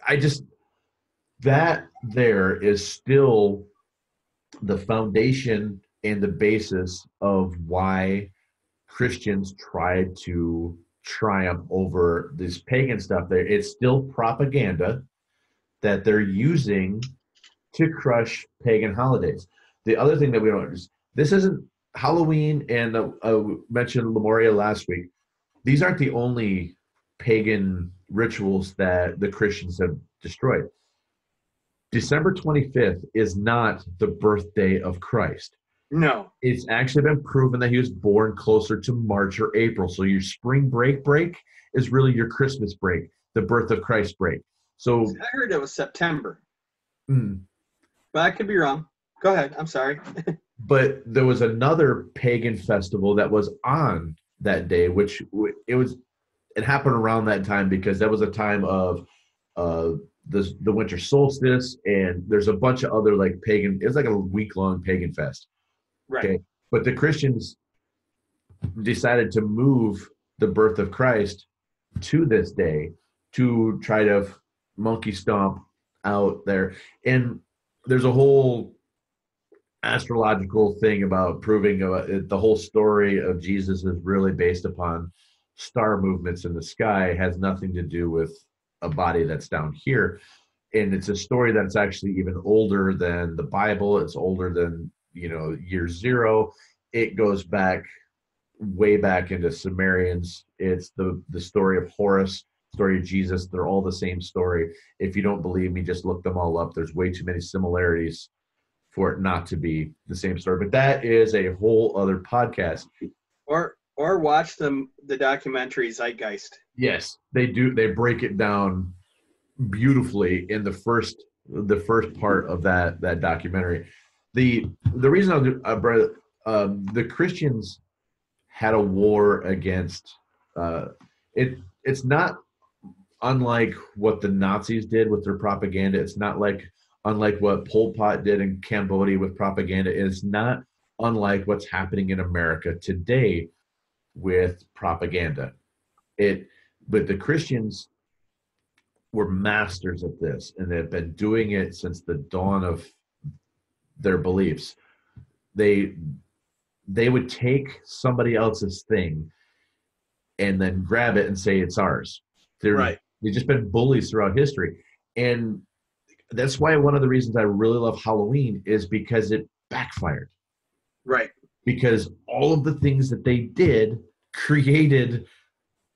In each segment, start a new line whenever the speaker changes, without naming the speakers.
I just that there is still the foundation and the basis of why Christians tried to triumph over this pagan stuff. There, it's still propaganda that they're using to crush pagan holidays. The other thing that we don't understand, this isn't Halloween, and mentioned Lemuria last week. These aren't the only pagan rituals that the Christians have destroyed. December 25th is not the birthday of Christ.
No.
It's actually been proven that he was born closer to March or April. So your spring break is really your Christmas break, the birth of Christ break. So
I heard it was September,
mm,
but I could be wrong. Go ahead. I'm sorry.
but there was another pagan festival that was on that day, which it happened around that time because that was a time of uh, the winter solstice, and there's a bunch of other like pagan. It's like a week long pagan fest.
Right.
Okay, but the Christians decided to move the birth of Christ to this day to try to monkey stomp out there. And there's a whole astrological thing about proving the whole story of Jesus is really based upon star movements in the sky, has nothing to do with a body that's down here. And it's a story that's actually even older than the Bible. It's older than, year zero. It goes back way back into Sumerians. It's the story of Horus, story of Jesus. They're all the same story. If you don't believe me, just look them all up. There's way too many similarities for it not to be the same story. But that is a whole other podcast.
Or watch the documentary Zeitgeist.
Yes, they do. They break it down beautifully in the first part of that documentary. The reason I brought it, the Christians had a war against it's not unlike what the Nazis did with their propaganda. It's not unlike what Pol Pot did in Cambodia with propaganda. It's not unlike what's happening in America today with propaganda. But the Christians were masters at this, and they've been doing it since the dawn of their beliefs. They would take somebody else's thing and then grab it and say it's ours. They've just been bullies throughout history. And that's why one of the reasons I really love Halloween is because it backfired.
Right.
Because all of the things that they did created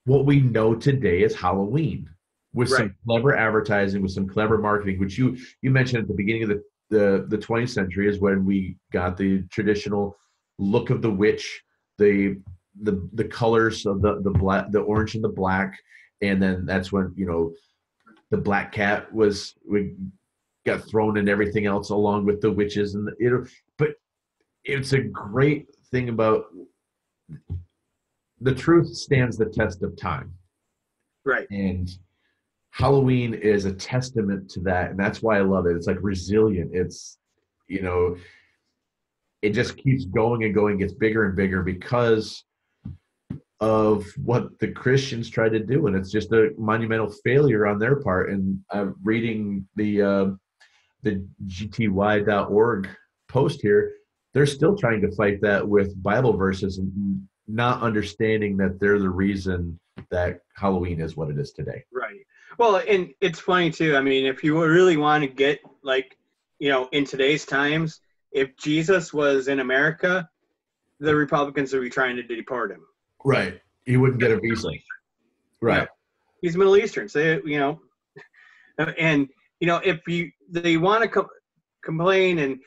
what we know today as Halloween, with some clever advertising, with some clever marketing, which you mentioned at the beginning of the 20th century is when we got the traditional look of the witch, the colors of the black, the orange and the black, and then that's when the black cat got thrown in everything else along with the witches and but it's a great thing about the truth stands the test of time.
Right.
And Halloween is a testament to that, and that's why I love it. It's like resilient. It's it just keeps going and going, gets bigger and bigger because of what the Christians try to do, and it's just a monumental failure on their part. And I'm reading the gty.org post here. They're still trying to fight that with Bible verses and not understanding that they're the reason that Halloween is what it is today.
Right. Well, and it's funny too. I mean, if you really want to get in today's times, if Jesus was in America, the Republicans would be trying to deport him.
Right. He wouldn't get a visa. Right.
Yeah. He's Middle Eastern. So, and, if they want to complain and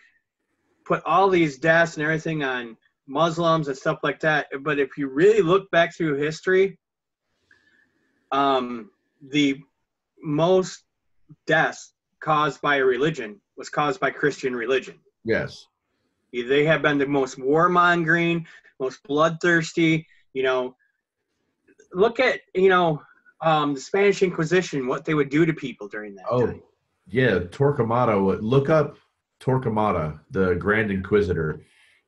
put all these deaths and everything on Muslims and stuff like that. But if you really look back through history, the most deaths caused by a religion was caused by Christian religion.
Yes.
They have been the most warmongering, most bloodthirsty, look at, the Spanish Inquisition, what they would do to people during that time.
Yeah. Torquemada, look up Torquemada, the Grand Inquisitor,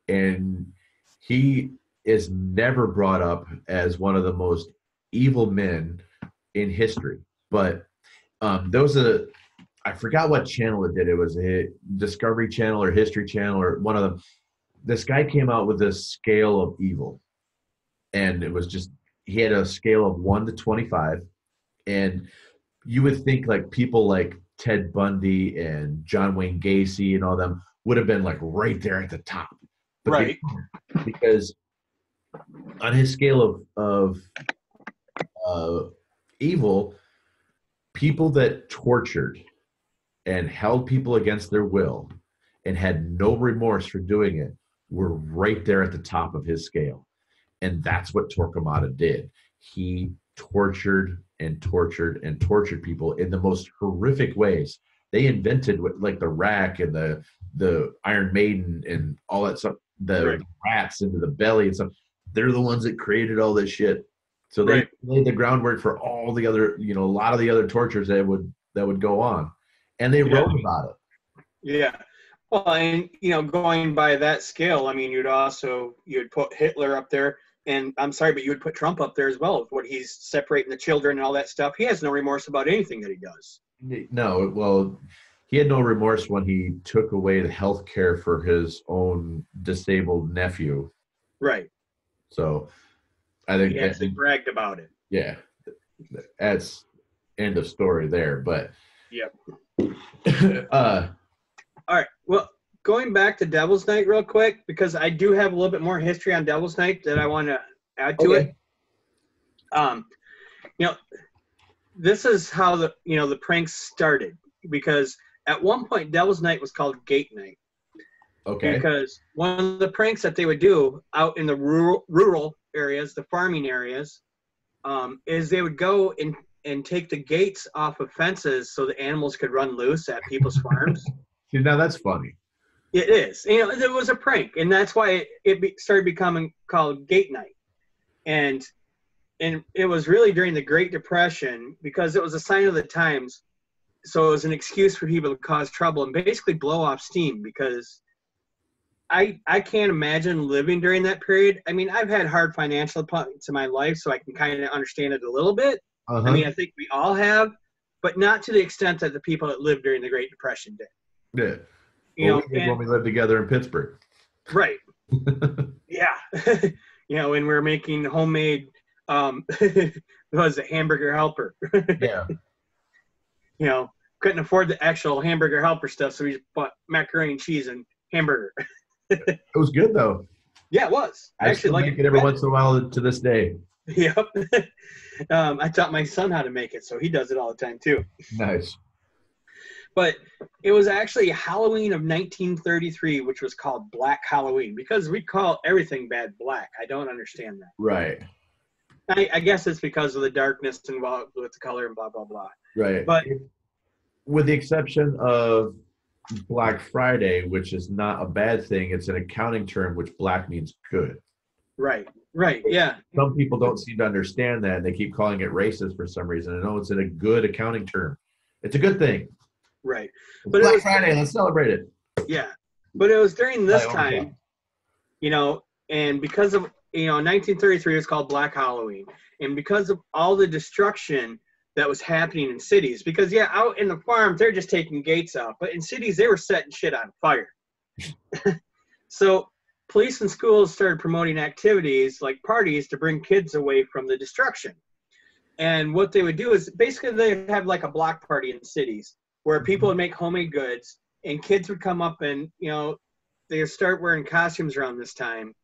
and he is never brought up as one of the most evil men in history. But There was a, I forgot what channel it did. It was a Discovery Channel or History Channel or one of them. This guy came out with this scale of evil, and it was just, he had a scale of 1 to 25, and you would think like people like Ted Bundy and John Wayne Gacy and all them would have been like right there at the top, but
Right.
because on his scale of evil, people that tortured and held people against their will and had no remorse for doing it were right there at the top of his scale. And that's what Torquemada did. He tortured and tortured and tortured people in the most horrific ways. They invented like the rack and the Iron Maiden and all that stuff, the rats into the belly and stuff. They're the ones that created all this shit. So they laid the groundwork for all the other, a lot of the other tortures that would go on. And they wrote about it.
Yeah. Well, and going by that scale, I mean, you'd put Hitler up there, and I'm sorry, but you would put Trump up there as well with what he's separating the children and all that stuff. He has no remorse about anything that he does.
No, well, he had no remorse when he took away the health care for his own disabled nephew.
Right.
So I think
he actually bragged about it.
Yeah, that's end of story there. But
yep. All right. Well, going back to Devil's Night real quick, because I do have a little bit more history on Devil's Night that I want to add to it. This is how the pranks started, because at one point Devil's Night was called Gate Night.
Okay.
Because one of the pranks that they would do out in the rural areas, the farming areas, is they would go and take the gates off of fences so the animals could run loose at people's farms.
See, now that's funny.
It is. It was a prank, and that's why it started becoming called Gate Night. And it was really during the Great Depression, because it was a sign of the times. So it was an excuse for people to cause trouble and basically blow off steam, because I can't imagine living during that period. I mean, I've had hard financial points in my life, so I can kind of understand it a little bit.
Uh-huh.
I mean, I think we all have, but not to the extent that the people that lived during the Great Depression did.
Yeah. When we lived together in Pittsburgh.
Right. Yeah. And we were making homemade, was a hamburger helper.
Yeah.
Couldn't afford the actual hamburger helper stuff, so we just bought macaroni and cheese and hamburger.
It was good though.
Yeah, it was.
I actually like it every once in a while to this day.
Yep. I taught my son how to make it, so he does it all the time too.
Nice.
But it was actually Halloween of 1933, which was called Black Halloween, because we call everything bad black. I don't understand that.
Right.
I guess it's because of the darkness involved with the color and blah, blah, blah.
Right.
But
with the exception of Black Friday, which is not a bad thing, it's an accounting term, which black means good.
Right, yeah.
Some people don't seem to understand that, and they keep calling it racist for some reason. And no, it's a good accounting term. It's a good thing.
Right.
But Black Friday, let's celebrate it.
Yeah. But it was during this time, and because of, 1933 was called Black Halloween. And because of all the destruction that was happening in cities, because out in the farms, they're just taking gates out. But in cities, they were setting shit on fire. So police and schools started promoting activities like parties to bring kids away from the destruction. And what they would do is basically they'd have like a block party in cities where people would make homemade goods, and kids would come up and, they would start wearing costumes around this time,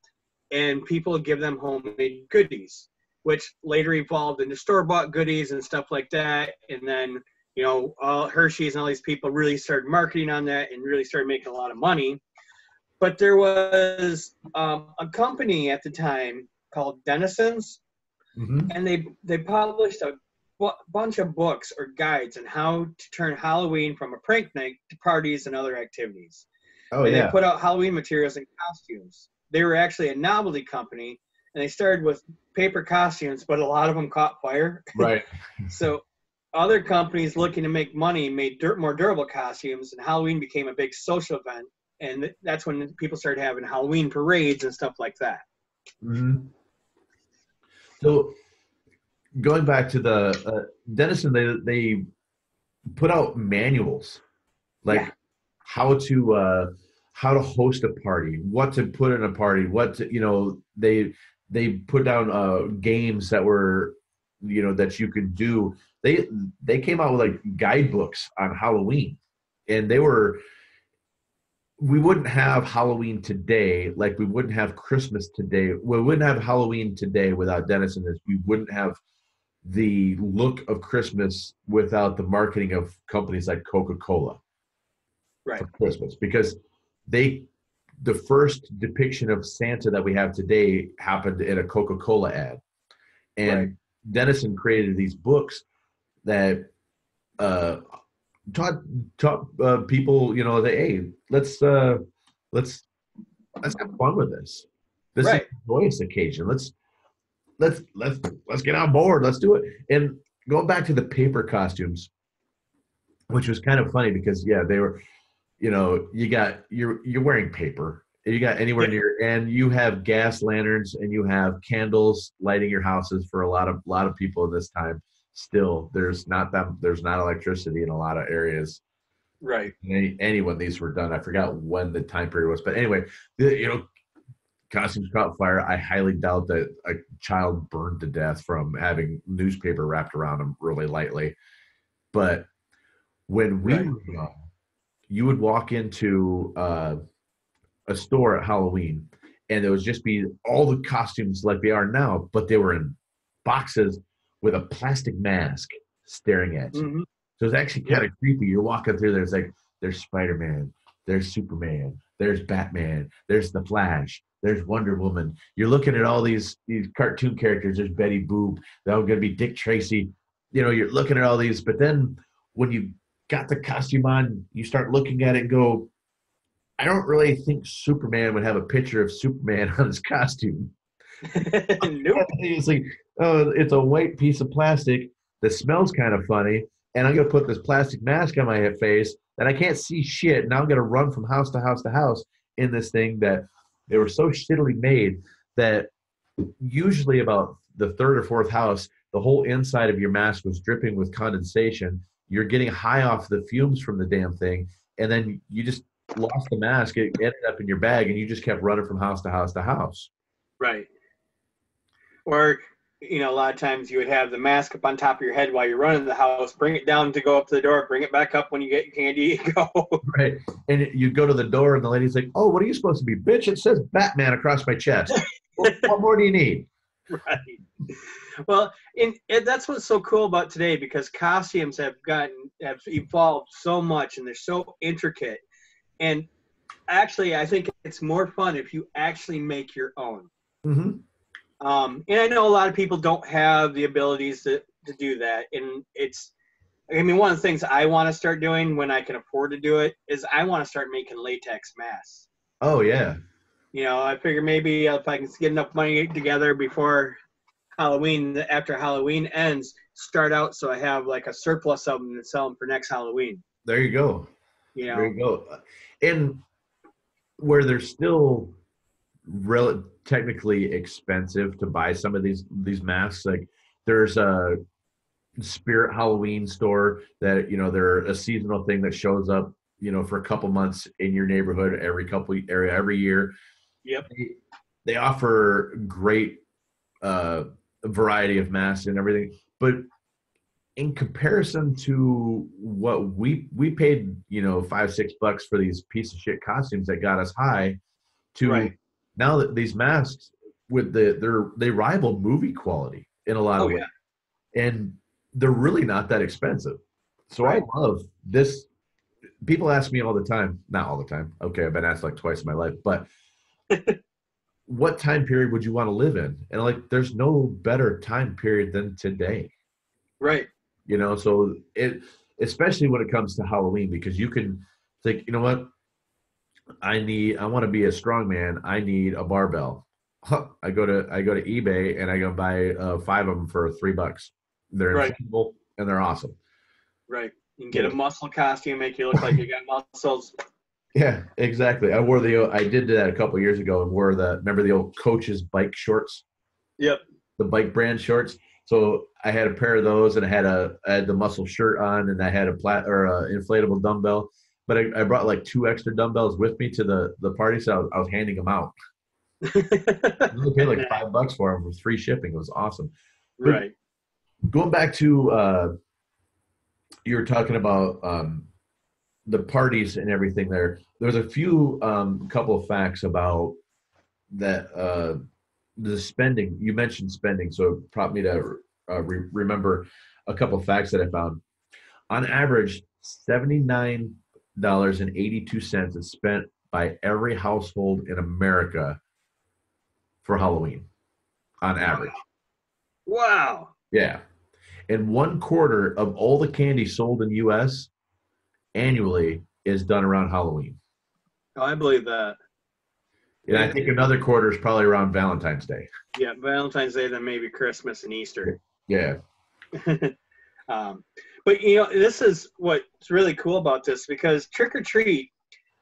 and people would give them homemade goodies, which later evolved into store-bought goodies and stuff like that. And then, all Hershey's and all these people really started marketing on that and really started making a lot of money. But there was a company at the time called Denisons, and they published a bunch of books or guides on how to turn Halloween from a prank night to parties and other activities. They put out Halloween materials and costumes. They were actually a novelty company, and they started with paper costumes, but a lot of them caught fire.
Right.
So other companies looking to make money made more durable costumes, and Halloween became a big social event. And that's when people started having Halloween parades and stuff like that.
Mm-hmm. So going back to the Denison, they put out manuals
Yeah.
like how to host a party, what to put in a party, what to, they put down games that were, that you could do. They came out with like guidebooks on Halloween, and we wouldn't have Halloween today like we wouldn't have Christmas today. We wouldn't have Halloween today without Denisons. We wouldn't have the look of Christmas without the marketing of companies like Coca-Cola
Right.
for Christmas, because they the first depiction of Santa that we have today happened in a Coca-Cola ad.
Right.
And Denison created these books that uh, taught people, that hey, let's let's have fun with this. This is
Right.
a joyous occasion. Let's get on board. Let's do it. And going back to the paper costumes, which was kind of funny because yeah, they were, you're wearing paper. You got anywhere
Yeah.
near, and you have gas lanterns and you have candles lighting your houses for a lot of people in this time. Still, there's not electricity in a lot of areas.
Right.
When these were done, I forgot when the time period was, but anyway, costumes caught fire. I highly doubt that a child burned to death from having newspaper wrapped around them really lightly. But when we
Right.
were young, you would walk into a store at Halloween, and there would just be all the costumes like they are now, but they were in boxes with a plastic mask staring at you.
Mm-hmm.
So it's actually kind
Yep.
of creepy. You're walking through, there's Spider-Man, there's Superman, there's Batman, there's the Flash, there's Wonder Woman. You're looking at all these cartoon characters. There's Betty Boop. That was gonna be Dick Tracy. You're looking at all these, but then when you got the costume on, you start looking at it and go, I don't really think Superman would have a picture of Superman on his costume.
Nope.
It's like, oh, it's a white piece of plastic that smells kind of funny, and I'm gonna put this plastic mask on my face that I can't see shit, and I'm gonna run from house to house to house in this thing that they were so shittily made that usually about the third or fourth house, the whole inside of your mask was dripping with condensation. You're getting high off the fumes from the damn thing, and then you just lost the mask. It ended up in your bag, and you just kept running from house to house to house.
Right. Or, a lot of times you would have the mask up on top of your head while you're running the house, bring it down to go up to the door, bring it back up when you get your candy, go.
Right. And you go to the door, and the lady's like, "Oh, what are you supposed to be, bitch? It says Batman across my chest. What more do you need?"
Right. Well, and that's what's so cool about today, because costumes have evolved so much and they're so intricate. And actually, I think it's more fun if you actually make your own.
Mm-hmm.
And I know a lot of people don't have the abilities to do that. And one of the things I want to start doing when I can afford to do it is I want to start making latex masks.
Oh yeah.
I figure maybe if I can get enough money together before Halloween, after Halloween ends, start out so I have like a surplus of them to sell them for next Halloween.
There you go.
You
There
know,
you go. And where they're still technically expensive to buy some of these masks, like there's a Spirit Halloween store that they're a seasonal thing that shows up for a couple months in your neighborhood every year.
Yep.
They offer great variety of masks and everything, but in comparison to what we paid, $5-6 for these piece of shit costumes that got us high, to
Right.
now that these masks with they rival movie quality in a lot
Oh
of ways,
yeah.
and they're really not that expensive. So
Right.
I love this. People ask me all the time, not all the time. Okay, I've been asked like twice in my life, but what time period would you want to live in? And like, there's no better time period than today.
Right.
So especially when it comes to Halloween, because you can think, you know what, I want to be a strong man. I need a barbell. Huh, I go to eBay and I go buy 5 of them for $3. They're
Right.
inflatable and they're awesome.
Right. You can get a muscle costume, make you look like you got muscles.
Yeah, exactly. I did that a couple years ago and remember the old Coach's bike shorts,
Yep.
the bike brand shorts. So I had a pair of those, and I had the muscle shirt on, and I had a inflatable dumbbell. But I brought like two extra dumbbells with me to the party, so I was handing them out. I only paid like $5 for them with free shipping. It was awesome. But
Right.
going back to you were talking about the parties and everything there. There's a few couple of facts about that the spending. You mentioned spending, so it prompted me to remember a couple of facts that I found. On average, $79.82 is spent by every household in America for Halloween, on average.
Wow.
Yeah. And 1/4 of all the candy sold in the US annually is done around Halloween.
Oh, I believe that.
And I think another quarter is probably around Valentine's Day.
Yeah, Valentine's Day, then maybe Christmas and Easter.
Yeah.
But this is what's really cool about this, because trick or treat,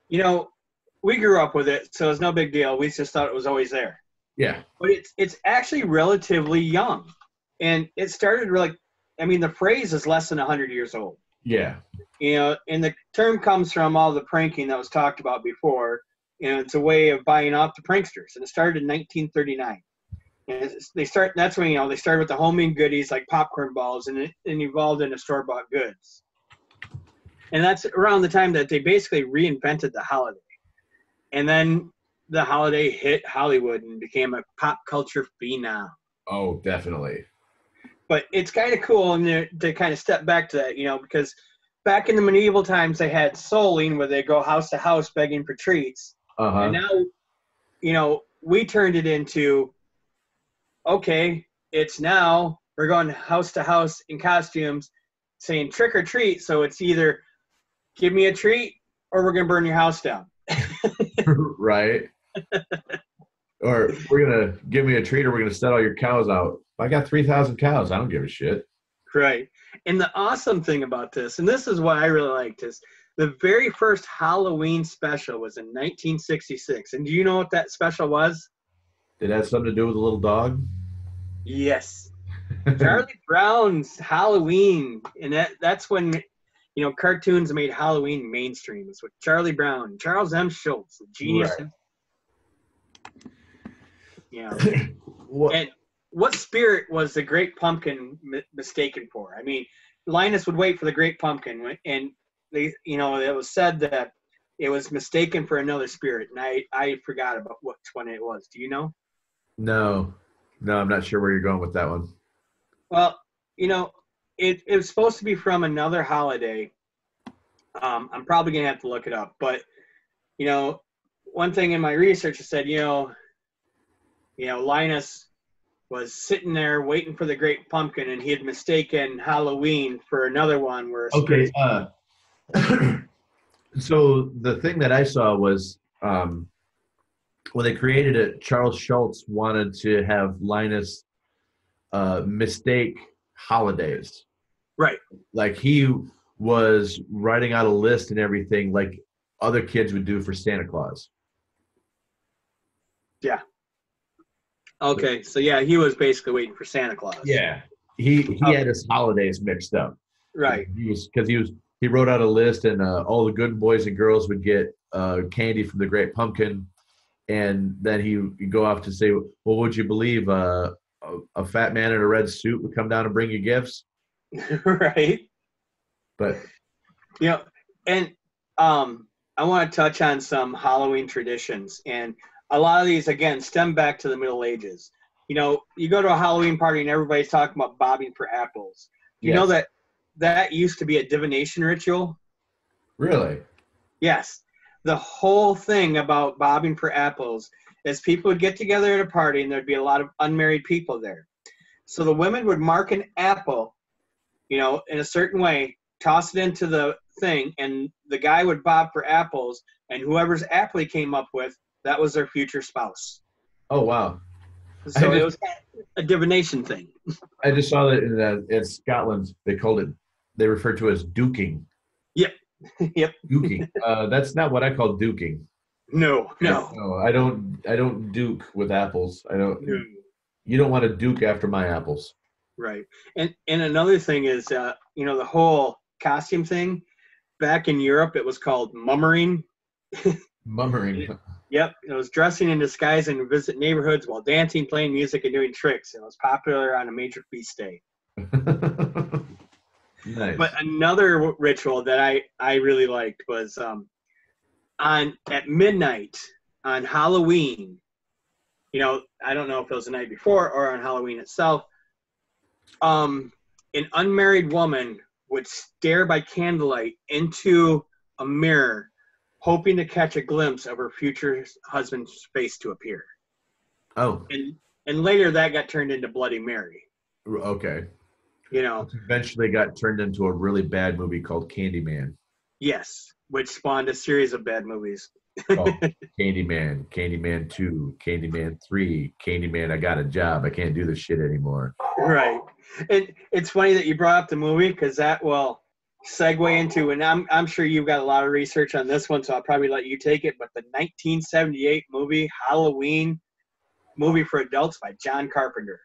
we grew up with it, so it's no big deal. We just thought it was always there.
Yeah.
But it's actually relatively young, and it started the phrase is less than 100 years old.
Yeah.
And the term comes from all the pranking that was talked about before. It's a way of buying off the pranksters, and it started in 1939. And that's when they started with the homemade goodies like popcorn balls, and it evolved into store-bought goods. And that's around the time that they basically reinvented the holiday. And then the holiday hit Hollywood and became a pop culture phenom.
Oh, definitely.
But it's kind of cool to kind of step back to that, because back in the medieval times, they had souling where they go house to house begging for treats.
Uh-huh.
And now, we turned it into, okay, it's now we're going house to house in costumes saying trick or treat. So it's either give me a treat or we're going to burn your house down.
Right. Or we're going to give me a treat or we're going to set all your cows out. If I got 3,000 cows, I don't give a shit.
Right. And the awesome thing about this, and this is what I really liked, is the very first Halloween special was in 1966. And do you know what that special was?
Did it have something to do with the little dog?
Yes. Charlie Brown's Halloween. And that's when, cartoons made Halloween mainstream. It's with Charlie Brown, Charles M. Schultz, the genius. Right. And what spirit was the Great Pumpkin mistaken for? I mean, Linus would wait for the Great Pumpkin, and it was said that it was mistaken for another spirit, and I forgot about which one it was. Do you know?
No, I'm not sure where you're going with that one.
Well, it was supposed to be from another holiday. I'm probably gonna have to look it up, but one thing in my research it said, Linus was sitting there waiting for the Great Pumpkin, and he had mistaken Halloween for another one where.
Okay. So the thing that I saw was when they created it, Charles Schultz wanted to have Linus mistake holidays.
Right.
Like he was writing out a list and everything like other kids would do for Santa Claus.
Yeah. Okay, so yeah, he was basically waiting for Santa Claus.
Yeah. He had his holidays mixed up.
Right.
He wrote out a list, and all the good boys and girls would get candy from the Great Pumpkin, and then he'd go off to say, well, would you believe a fat man in a red suit would come down and bring you gifts?
Right.
But
and I want to touch on some Halloween traditions, and a lot of these again stem back to the Middle Ages. You go to a Halloween party and everybody's talking about bobbing for apples. You know that used to be a divination ritual?
Really?
Yes. The whole thing about bobbing for apples is people would get together at a party and there'd be a lot of unmarried people there. So the women would mark an apple, in a certain way, toss it into the thing, and the guy would bob for apples, and whoever's apple he came up with, that was their future spouse.
Oh, wow.
So it was a divination thing.
I just saw that in Scotland, they refer to it as duking.
Yep. Yep.
Duking. That's not what I call duking.
No.
I don't duke with apples. I don't. No. You don't want to duke after my apples.
Right. And another thing is, the whole costume thing. Back in Europe, it was called mummering.
Mummering.
Yep, it was dressing in disguise and visit neighborhoods while dancing, playing music, and doing tricks. It was popular on a major feast day.
Nice.
But another ritual that I really liked was on at midnight on Halloween. I don't know if it was the night before or on Halloween itself. An unmarried woman would stare by candlelight into a mirror, hoping to catch a glimpse of her future husband's face to appear.
Oh,
And later that got turned into Bloody Mary.
okay.
You know,
Which eventually got turned into a really bad movie called Candyman.
yes, which spawned a series of bad movies.
Oh, Candyman, Candyman 2, Candyman 3, Candyman, I got a job. I can't do this shit anymore.
Right. And it's funny that you brought up the movie because that will segue into, and I'm sure you've got a lot of research on this one, so I'll probably let you take it. But the 1978 movie Halloween, movie for adults by John Carpenter.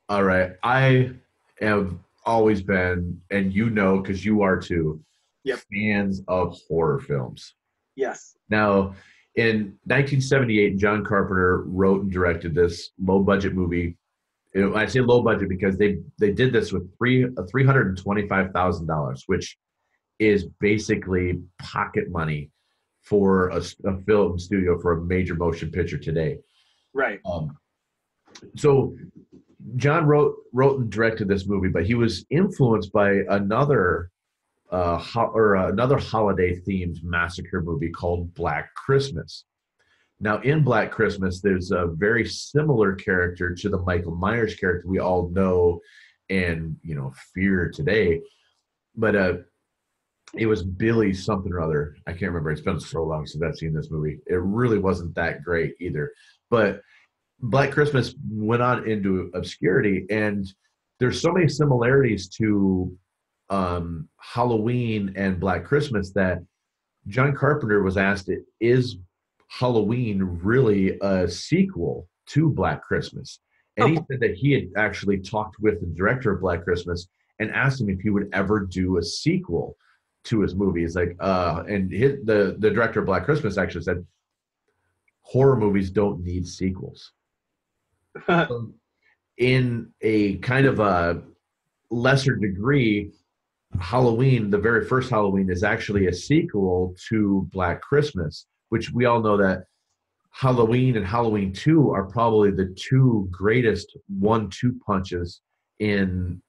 All right. I have always been, and you know, because you are too,
Yep.
fans of horror films.
Yes.
Now, in 1978, John Carpenter wrote and directed this low budget movie. I say low budget because they did this with $325,000, which is basically pocket money for a film studio for a major motion picture today.
Right.
So John wrote and directed this movie, but he was influenced by another another holiday themed massacre movie called Black Christmas. Now, in Black Christmas, there's a very similar character to the Michael Myers character we all know and fear today, but it was Billy something or other. I can't remember. It's been so long since I've seen this movie. It really wasn't that great either. But Black Christmas went on into obscurity, and there's so many similarities to Halloween and Black Christmas that John Carpenter was asked, "Is Halloween really a sequel to Black Christmas?" And he said that he had actually talked with the director of Black Christmas and asked him if he would ever do a sequel to his movie. It's like, the director of Black Christmas actually said, horror movies don't need sequels. In a kind of a lesser degree, Halloween, the very first Halloween, is actually a sequel to Black Christmas, which we all know that Halloween and Halloween 2 are probably the two greatest 1-2 punches in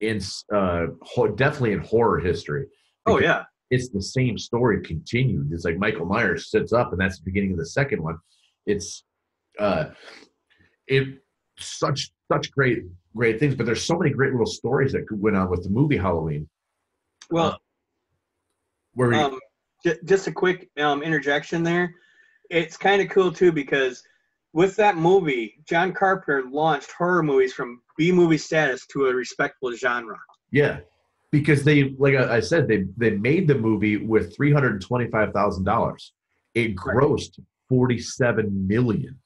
definitely in horror history.
Oh yeah.
It's the same story continued. It's like Michael Myers sits up, and that's the beginning of the second one. It's such great things, but there's so many great little stories that went on with the movie Halloween.
Well, just a quick interjection there. It's kind of cool too because with that movie, John Carpenter launched horror movies from B-movie status to a respectable genre.
Yeah, because they, like I said, they made the movie with $325,000. It grossed $47 million,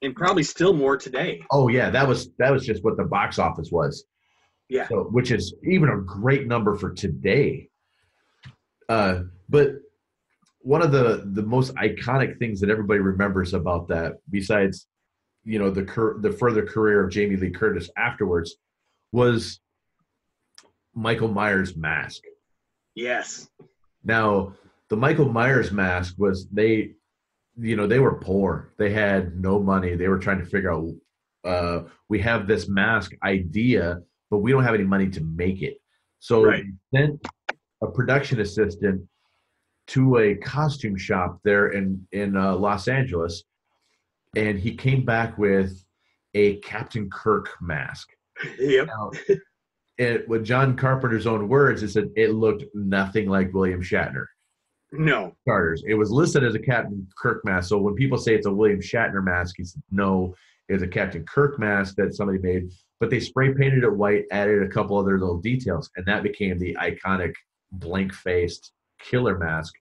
and probably still more today.
Oh yeah, that was just what the box office was.
Yeah,
so, which is even a great number for today. But one of the most iconic things that everybody remembers about that, besides the further career of Jamie Lee Curtis afterwards, was Michael Myers' mask.
Yes.
Now, the Michael Myers mask was they were poor. They had no money. They were trying to figure out, we have this mask idea, but we don't have any money to make it. So
right.
They sent a production assistant to a costume shop there in Los Angeles, and he came back with a Captain Kirk mask.
Yep.
Now, with John Carpenter's own words, it said it looked nothing like William Shatner.
No.
Starters. It was listed as a Captain Kirk mask. So when people say it's a William Shatner mask, he said, no, it's a Captain Kirk mask that somebody made. But they spray painted it white, added a couple other little details, and that became the iconic blank-faced killer mask.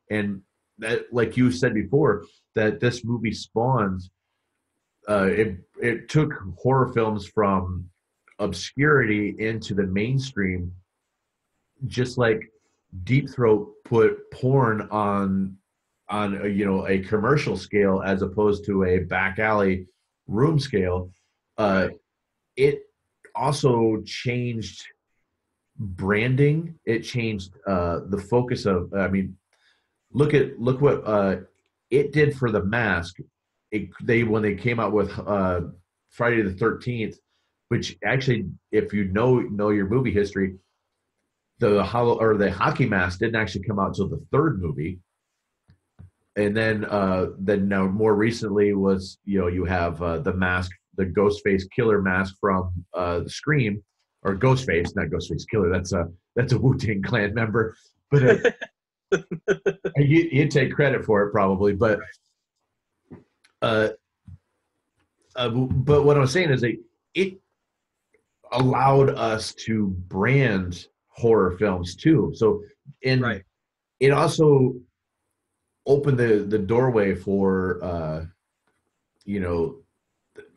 And that, like you said before, that this movie spawned, it took horror films from obscurity into the mainstream, just like Deep Throat put porn on a, a commercial scale as opposed to a back alley room scale.
Right.
It also changed branding. It changed the focus of. I mean, look what it did for The Mask. They when they came out with Friday the 13th, which actually, if you know your movie history, the Hockey Mask didn't actually come out until the third movie. And then now more recently was, you have the mask, the Ghostface killer mask from the Scream, or Ghostface, not Ghostface Killer. That's a Wu-Tang Clan member, but you'd take credit for it probably. Uh, but what I'm saying is it allowed us to brand horror films too. So
Right.
it also opened the doorway for you know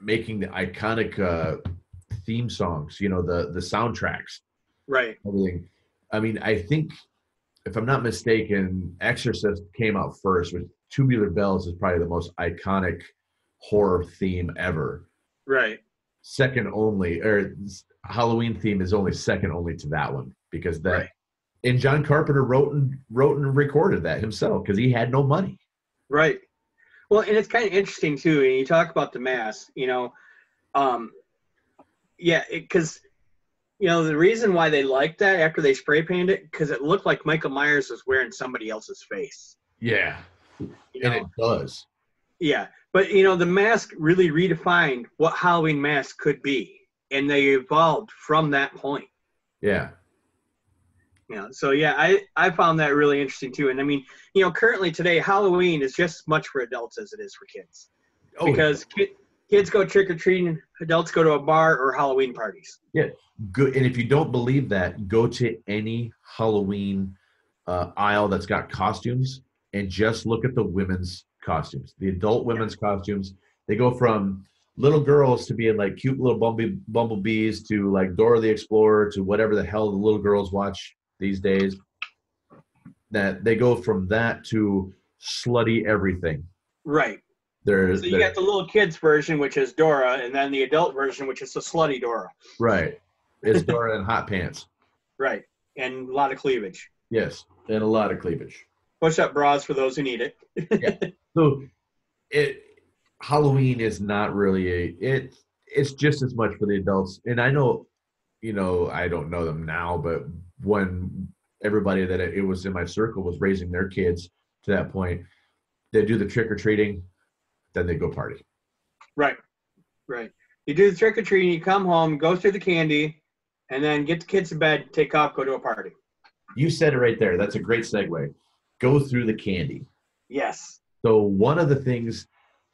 making the iconic theme songs, the soundtracks,
Right.
everything. I mean, I think, if I'm not mistaken, Exorcist came out first, which Tubular Bells is probably the most iconic horror theme ever.
Right.
Second only, or Halloween theme is only second only to that one, because
Right.
and John Carpenter wrote and recorded that himself because he had no money.
Right. Well, and it's kind of interesting too. And you talk about the mask, um, yeah, because the reason why they liked that after they spray painted it, because it looked like Michael Myers was wearing somebody else's face.
Yeah,
You
and it
know,
does.
yeah. But the mask really redefined what Halloween mask could be, and they evolved from that point.
Yeah.
So yeah, I found that really interesting too. And I mean, currently today, Halloween is just as much for adults as it is for kids,
Oh,
because kids go trick or treating, adults go to a bar or Halloween parties.
yeah. Good. And if you don't believe that, go to any Halloween aisle that's got costumes and just look at the women's costumes, the adult women's costumes. They go from little girls to being like cute little bumblebees to like Dora the Explorer to whatever the hell the little girls watch these days. That they go from that to slutty everything.
Right.
They're,
So you
they're
got the little kids version, which is Dora, and then the adult version, which is the slutty Dora.
right. It's Dora in hot pants.
Right. And a lot of cleavage.
Yes, and a lot of cleavage.
Push-up bras for those who need it.
Yeah. So it Halloween is not really it's just as much for the adults. And I know, I don't know them now, but when everybody that it was in my circle was raising their kids to that point, they do the trick or treating, then they go party.
Right. Right. You do the trick or treating, you come home, go through the candy, and then get the kids to bed, take off, go to a party.
You said it right there. That's a great segue. Go through the candy.
Yes.
So one of the things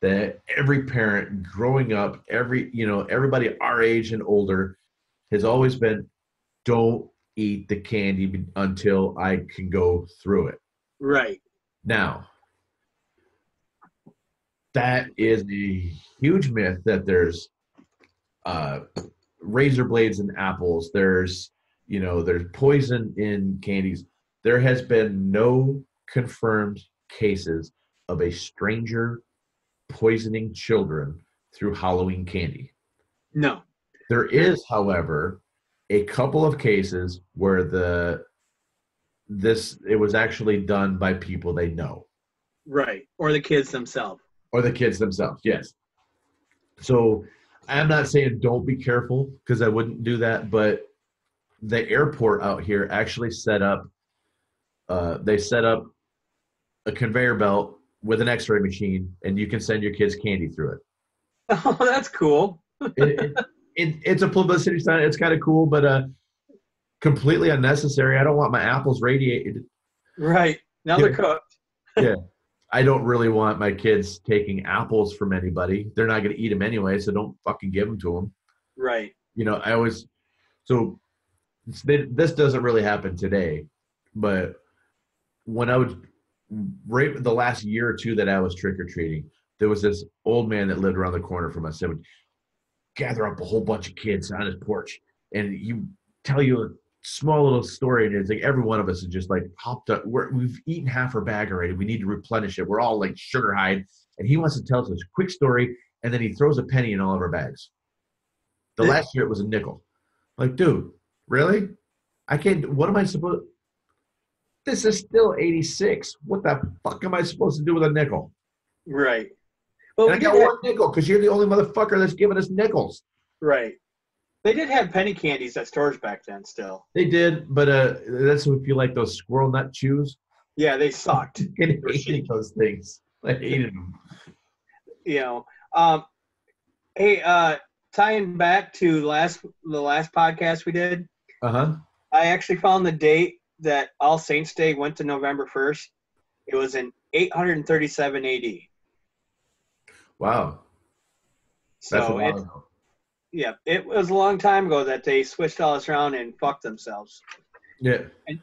that every parent growing up, everybody our age and older has always been, don't eat the candy until I can go through it.
Right.
Now, that is a huge myth that there's razor blades in apples. There's poison in candies. There has been no confirmed cases of a stranger poisoning children through Halloween candy.
No.
There is, however, a couple of cases where it was actually done by people they know.
Right. Or the kids themselves.
Or the kids themselves, yes. So I'm not saying don't be careful, because I wouldn't do that, but the airport out here actually set up a conveyor belt with an x-ray machine, and you can send your kids candy through it.
Oh, that's cool.
It's a publicity stunt. It's kind of cool, but completely unnecessary. I don't want my apples radiated.
Right. Now they're cooked.
Yeah. I don't really want my kids taking apples from anybody. They're not going to eat them anyway, so don't fucking give them to them.
Right.
So this doesn't really happen today, but when I was right the last year or two that I was trick or treating, there was this old man that lived around the corner from us. gather up a whole bunch of kids on his porch, and you tell you a small little story, and it's like every one of us is just like hopped up. We've eaten half our bag already. We need to replenish it. We're all like sugar high, and he wants to tell us a quick story, and then he throws a penny in all of our bags. The last year it was a nickel. Like, dude, really? I can't. What am I supposed? This is still 86. What the fuck am I supposed to do with a nickel?
Right. Well,
And I got one nickel because you're the only motherfucker that's giving us nickels.
Right. They did have penny candies at stores back then still.
They did, but that's if you like those squirrel nut chews.
Yeah, they sucked.
I hated those things. I hated them.
You know, hey, tying back to the last podcast we did.
Uh-huh.
I actually found the date that All Saints Day went to November 1st. It was in 837 AD.
Wow. That's a while ago.
Yeah, it was a long time ago that they switched all this around and fucked themselves.
Yeah.
And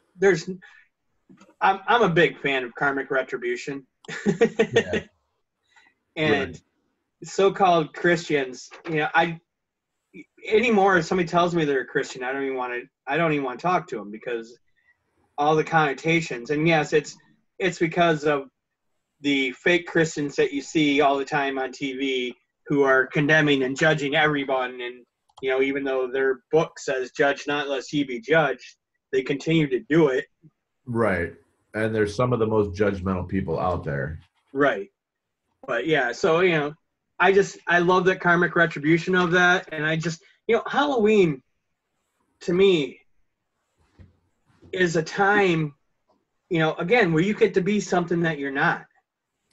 I'm a big fan of karmic retribution.
Yeah.
And
right.
So-called Christians, anymore if somebody tells me they're a Christian, I don't even want to talk to them because all the connotations. And yes, it's because of the fake Christians that you see all the time on TV who are condemning and judging everyone. And, even though their book says judge not lest ye be judged, they continue to do it.
Right. And there's some of the most judgmental people out there.
Right. But yeah, so, I love that karmic retribution of that. And I just, Halloween to me is a time, again, where you get to be something that you're not.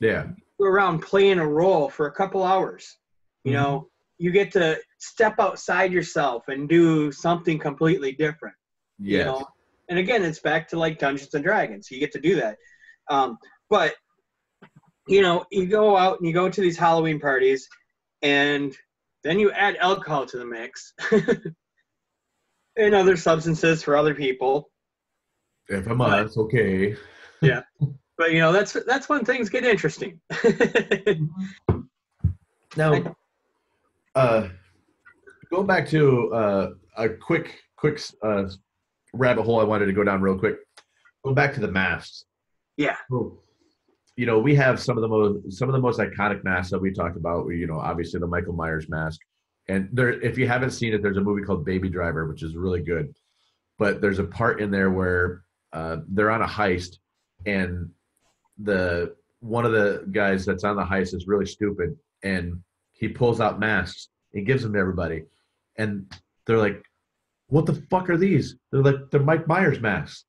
Yeah.
Go around playing a role for a couple hours. You get to step outside yourself and do something completely different.
Yes.
And again, it's back to like Dungeons and Dragons. You get to do that. But you go out and you go to these Halloween parties, and then you add alcohol to the mix and other substances for other people.
If I'm honest, okay.
Yeah. But, that's when things get interesting.
Now, going back to a quick rabbit hole I wanted to go down real quick. Go back to the masks.
Yeah.
So, we have some of the most iconic masks that we talked about. Obviously the Michael Myers mask, and if you haven't seen it, there's a movie called Baby Driver, which is really good. But there's a part in there where they're on a heist, and one of the guys that's on the heist is really stupid, and he pulls out masks and gives them to everybody, and they're like, "What the fuck are these?" They're like, "They're Mike Myers masks."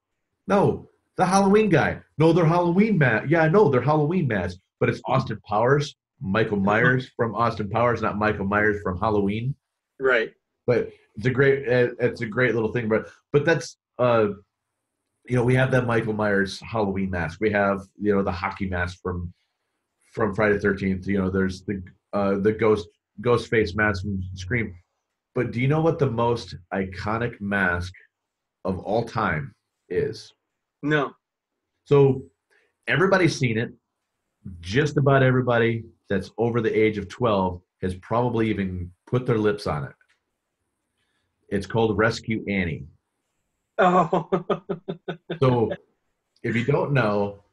No. The Halloween guy. No, they're Halloween masks. Yeah, I know they're Halloween masks, but it's Austin Powers, Michael Myers from Austin Powers, not Michael Myers from Halloween.
Right.
But it's a great little thing. But that's we have that Michael Myers Halloween mask. We have the hockey mask from Friday the 13th. There's the ghost face mask from Scream. But do you know what the most iconic mask of all time is?
No.
So everybody's seen it. Just about everybody that's over the age of 12 has probably even put their lips on it. It's called Rescue Annie.
Oh.
So if you don't know,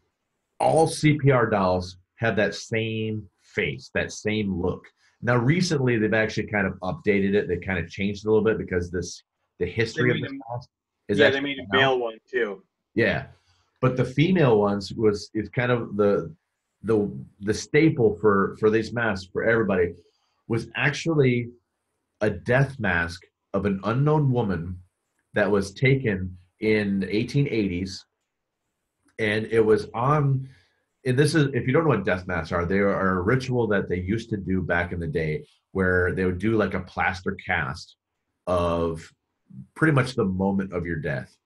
all CPR dolls have that same face, that same look. Now, recently, they've actually kind of updated it. They kind of changed it a little bit because the history of this mask is
they made a male one too.
Yeah, but the female ones is kind of the staple for these masks for everybody was actually a death mask of an unknown woman that was taken in the 1880s, and it was on. And this is, if you don't know what death masks are, they are a ritual that they used to do back in the day where they would do like a plaster cast of pretty much the moment of your death.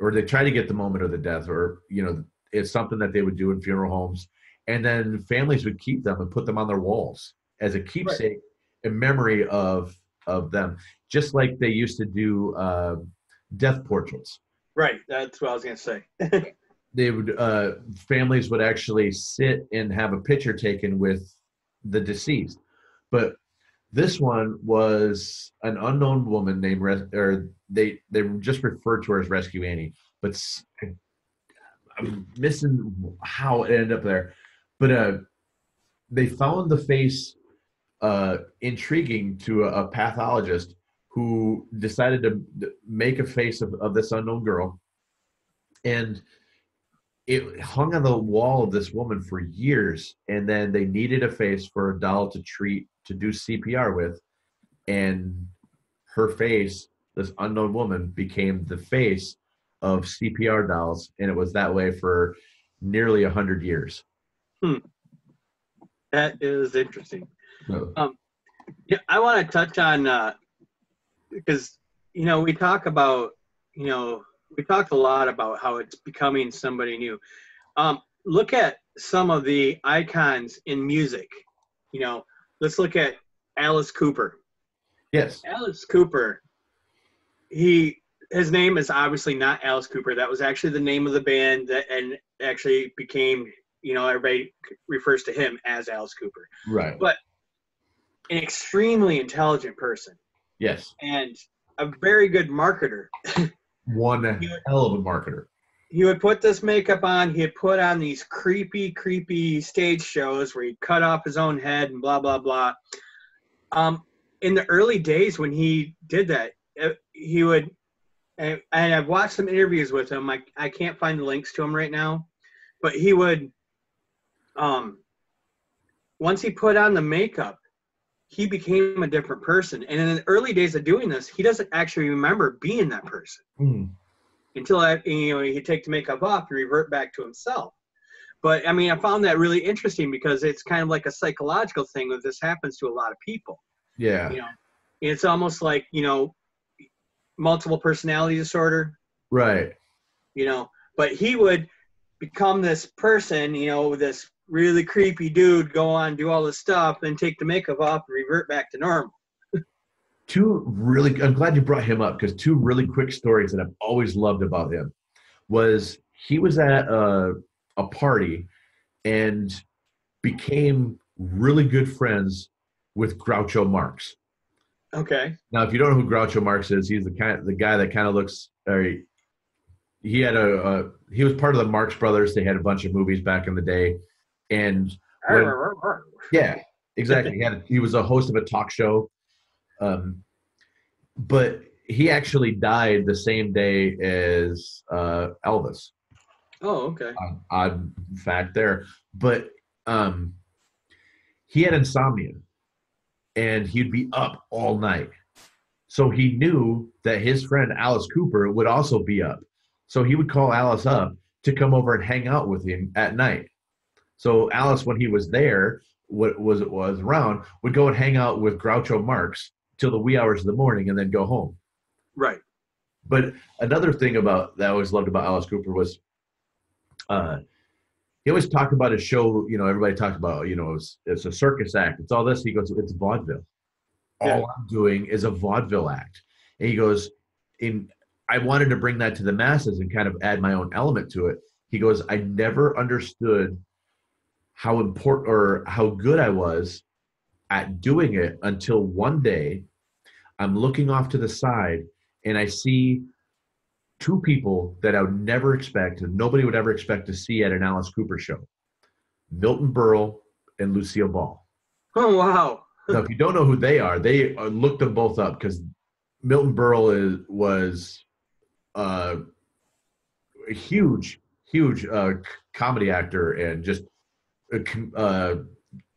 Or they try to get the moment of the death, or it's something that they would do in funeral homes, and then families would keep them and put them on their walls as a keepsake in memory of them, just like they used to do death portraits.
Right, that's what I was gonna say.
They would families would actually sit and have a picture taken with the deceased, but This one was an unknown woman named or they just referred to her as Rescue Annie, but I'm missing how it ended up there. But they found the face intriguing to a pathologist who decided to make a face of this unknown girl, and it hung on the wall of this woman for years. And then they needed a face for a doll to do CPR with, and her face, this unknown woman, became the face of CPR dolls, and it was that way for nearly 100 years.
Hmm. That is interesting.
So,
Yeah, I want to touch on because we talk about we talked a lot about how it's becoming somebody new. Look at some of the icons in music. Let's look at Alice Cooper.
yes,
Alice Cooper, his name is obviously not Alice Cooper. That was actually the name of the band and actually became, everybody refers to him as Alice Cooper.
right,
But an extremely intelligent person
yes,
and a very good marketer.
one hell of a marketer.
He would put this makeup on. He'd put on these creepy stage shows where he'd cut off his own head and blah, blah, blah. In the early days when he did that, he would, and I've watched some interviews with him. I can't find the links to him right now, but he would, once he put on the makeup, he became a different person. And in the early days of doing this, he doesn't actually remember being that person until he'd take the makeup off and revert back to himself. But I mean, I found that really interesting because it's kind of like a psychological thing that this happens to a lot of people.
Yeah,
It's almost like multiple personality disorder.
right.
But he would become this person, this really creepy dude, go on, do all this stuff, then take the makeup off and revert back to normal.
I'm glad you brought him up, because two really quick stories that I've always loved about him was he was at a party and became really good friends with Groucho Marx.
Okay.
Now, if you don't know who Groucho Marx is, he's the guy that kind of looks. He had he was part of the Marx Brothers. They had a bunch of movies back in the day, and yeah, exactly. He was a host of a talk show, but he actually died the same day as Elvis.
Oh, okay.
Odd fact there, but he had insomnia, and he'd be up all night. So he knew that his friend Alice Cooper would also be up. So he would call Alice up to come over and hang out with him at night. So Alice, when he was there, was around, would go and hang out with Groucho Marx till the wee hours of the morning and then go home.
Right.
But another thing about that I always loved about Alice Cooper was he always talked about his show. Everybody talked about, it's a circus act. It's all this. He goes, it's vaudeville. All I'm doing is a vaudeville act. And he goes, I wanted to bring that to the masses and kind of add my own element to it. He goes, I never understood how important or how good I was at doing it until one day I'm looking off to the side and I see two people that I would never expect, and nobody would ever expect to see at an Alice Cooper show: Milton Berle and Lucille Ball.
Oh, wow.
Now, if you don't know who they are, look them both up, because Milton Berle was a huge comedy actor and just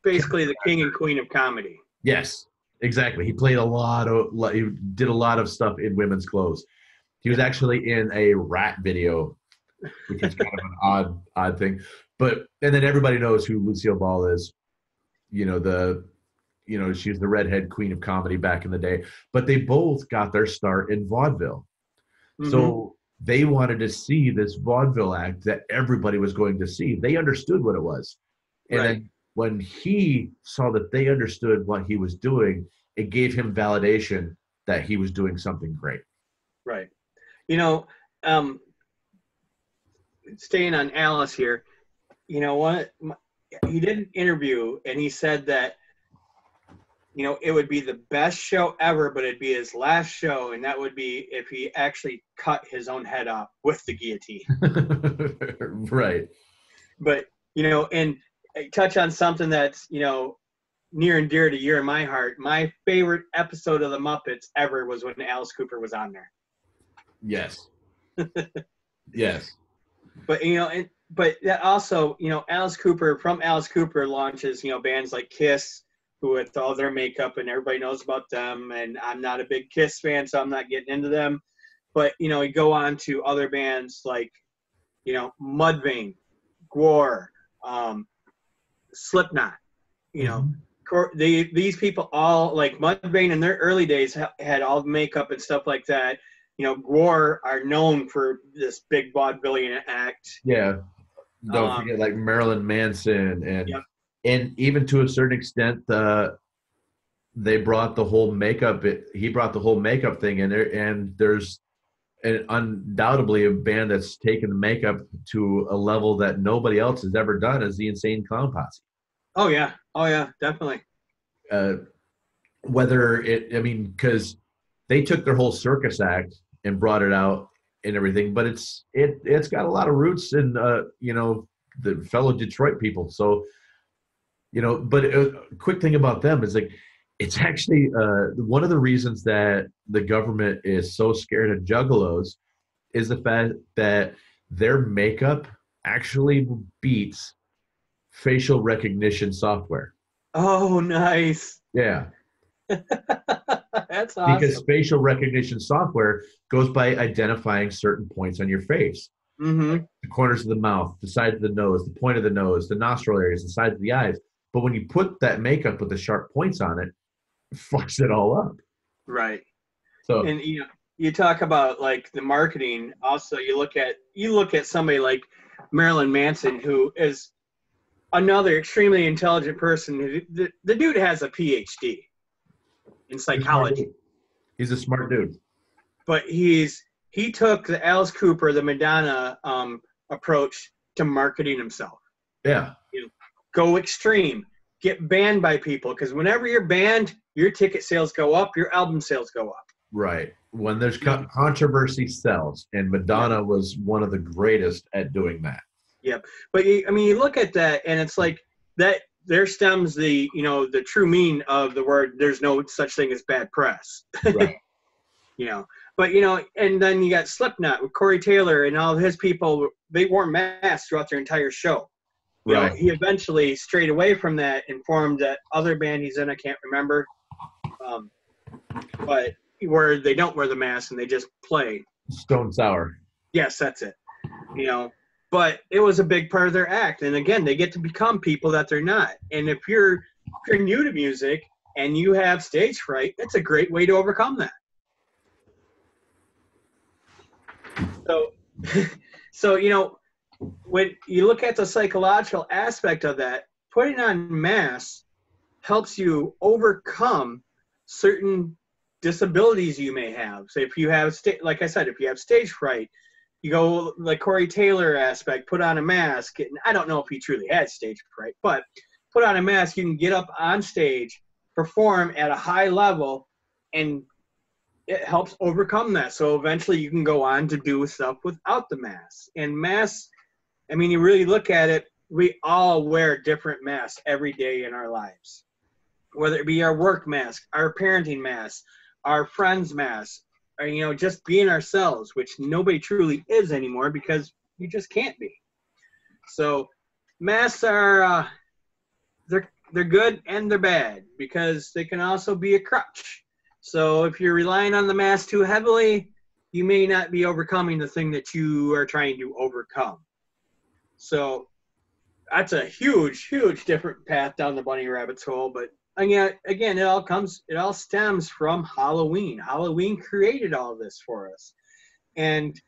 Basically the king and queen of comedy.
yes, exactly. He did a lot of stuff in women's clothes. He was actually in a Rat video, which is kind of an odd thing. And then everybody knows who Lucille Ball is. She's the redhead queen of comedy back in the day. But they both got their start in vaudeville. Mm-hmm. So they wanted to see this vaudeville act that everybody was going to see. They understood what it was. And then when he saw that they understood what he was doing, it gave him validation that he was doing something great.
Right. Staying on Alice here, he did an interview and he said that it would be the best show ever, but it'd be his last show, and that would be if he actually cut his own head off with the guillotine.
Right.
But, and touch on something that's, near and dear to you and my heart. My favorite episode of the Muppets ever was when Alice Cooper was on there.
Yes. Yes.
But, but that also, Alice Cooper launches, bands like Kiss, who with all their makeup and everybody knows about them. And I'm not a big Kiss fan, so I'm not getting into them. But, you go on to other bands like, Mudvayne, Gwar, Slipknot, these people all, like Mudvayne in their early days had all the makeup and stuff like that. Gwar are known for this big vaudevillian act.
Yeah. Don't forget like Marilyn Manson and
yep.
And even to a certain extent, they brought the whole makeup. He brought the whole makeup thing in there, and there's undoubtedly a band that's taken the makeup to a level that nobody else has ever done, is the Insane Clown Posse.
Oh yeah, definitely.
Because they took their whole circus act and brought it out and everything, but it's got a lot of roots in the fellow Detroit people. So. But a quick thing about them is like, it's actually one of the reasons that the government is so scared of juggalos is the fact that their makeup actually beats facial recognition software.
Oh, nice.
Yeah.
That's awesome.
Because facial recognition software goes by identifying certain points on your face.
Mm-hmm.
The corners of the mouth, the sides of the nose, the point of the nose, the nostril areas, the sides of the eyes. But when you put that makeup with the sharp points on it, it fucks it all up.
Right.
So,
and you talk about like the marketing. Also, you look at somebody like Marilyn Manson, who is another extremely intelligent person. The dude has a PhD in psychology.
He's a smart dude.
But he took the Alice Cooper, the Madonna approach to marketing himself.
Yeah.
Go extreme. Get banned by people, because whenever you're banned, your ticket sales go up, your album sales go up.
Right. When there's controversy sells, and Madonna was one of the greatest at doing that.
Yep. But you look at that, and it's like that. There stems the true meaning of the word. There's no such thing as bad press.
Right.
But and then you got Slipknot with Corey Taylor and all of his people. They wore masks throughout their entire show.
Right.
He eventually strayed away from that and formed that other band he's in. I can't remember, but where they don't wear the mask and they just play.
Stone Sour.
Yes, that's it. But it was a big part of their act. And again, they get to become people that they're not. And if you're new to music and you have stage fright, it's a great way to overcome that. So when you look at the psychological aspect of that, putting on masks helps you overcome certain disabilities you may have. So if you have, like I said, if you have stage fright, you go like Corey Taylor aspect, put on a mask. And I don't know if he truly had stage fright, but put on a mask, you can get up on stage, perform at a high level, and it helps overcome that. So eventually you can go on to do stuff without the mask. And masks, you really look at it, we all wear different masks every day in our lives. Whether it be our work mask, our parenting mask, our friends' mask, or, just being ourselves, which nobody truly is anymore because you just can't be. So masks are, they're good and they're bad because they can also be a crutch. So if you're relying on the mask too heavily, you may not be overcoming the thing that you are trying to overcome. So that's a huge, huge different path down the bunny rabbit's hole. But again, it all stems from Halloween. Halloween created all of this for us. And,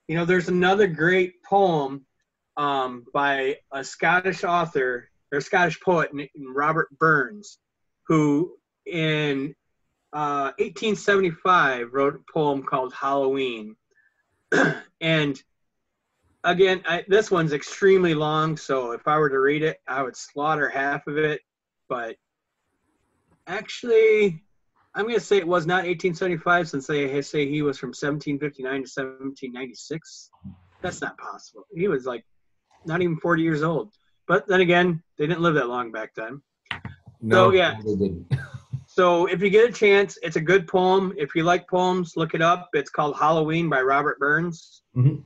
there's another great poem by a Scottish author or Scottish poet named Robert Burns, who in 1875 wrote a poem called Halloween. And again, this one's extremely long, so if I were to read it, I would slaughter half of it. But Actually, I'm going to say it was not 1875 since they say he was from 1759 to 1796. That's not possible. He was like not even 40 years old. But then again, they didn't live that long back then. So,
No,
yeah.
they didn't.
So, if you get a chance, it's a good poem. If you like poems, look it up. It's called Halloween by Robert Burns.
Mhm.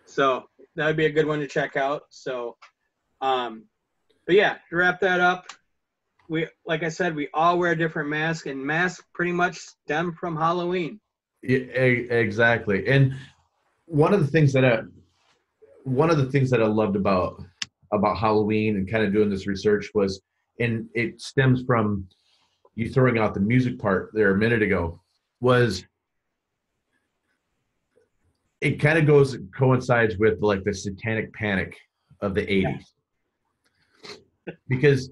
So, that would be a good one to check out. So, but yeah, to wrap that up, like I said, we all wear different masks, and masks pretty much stem from Halloween.
Yeah, exactly. And one of the things that I, one of the things that I loved about Halloween and kind of doing this research was, and it stems from you throwing out the music part there a minute ago, was it kind of coincides with like the satanic panic of the 80s because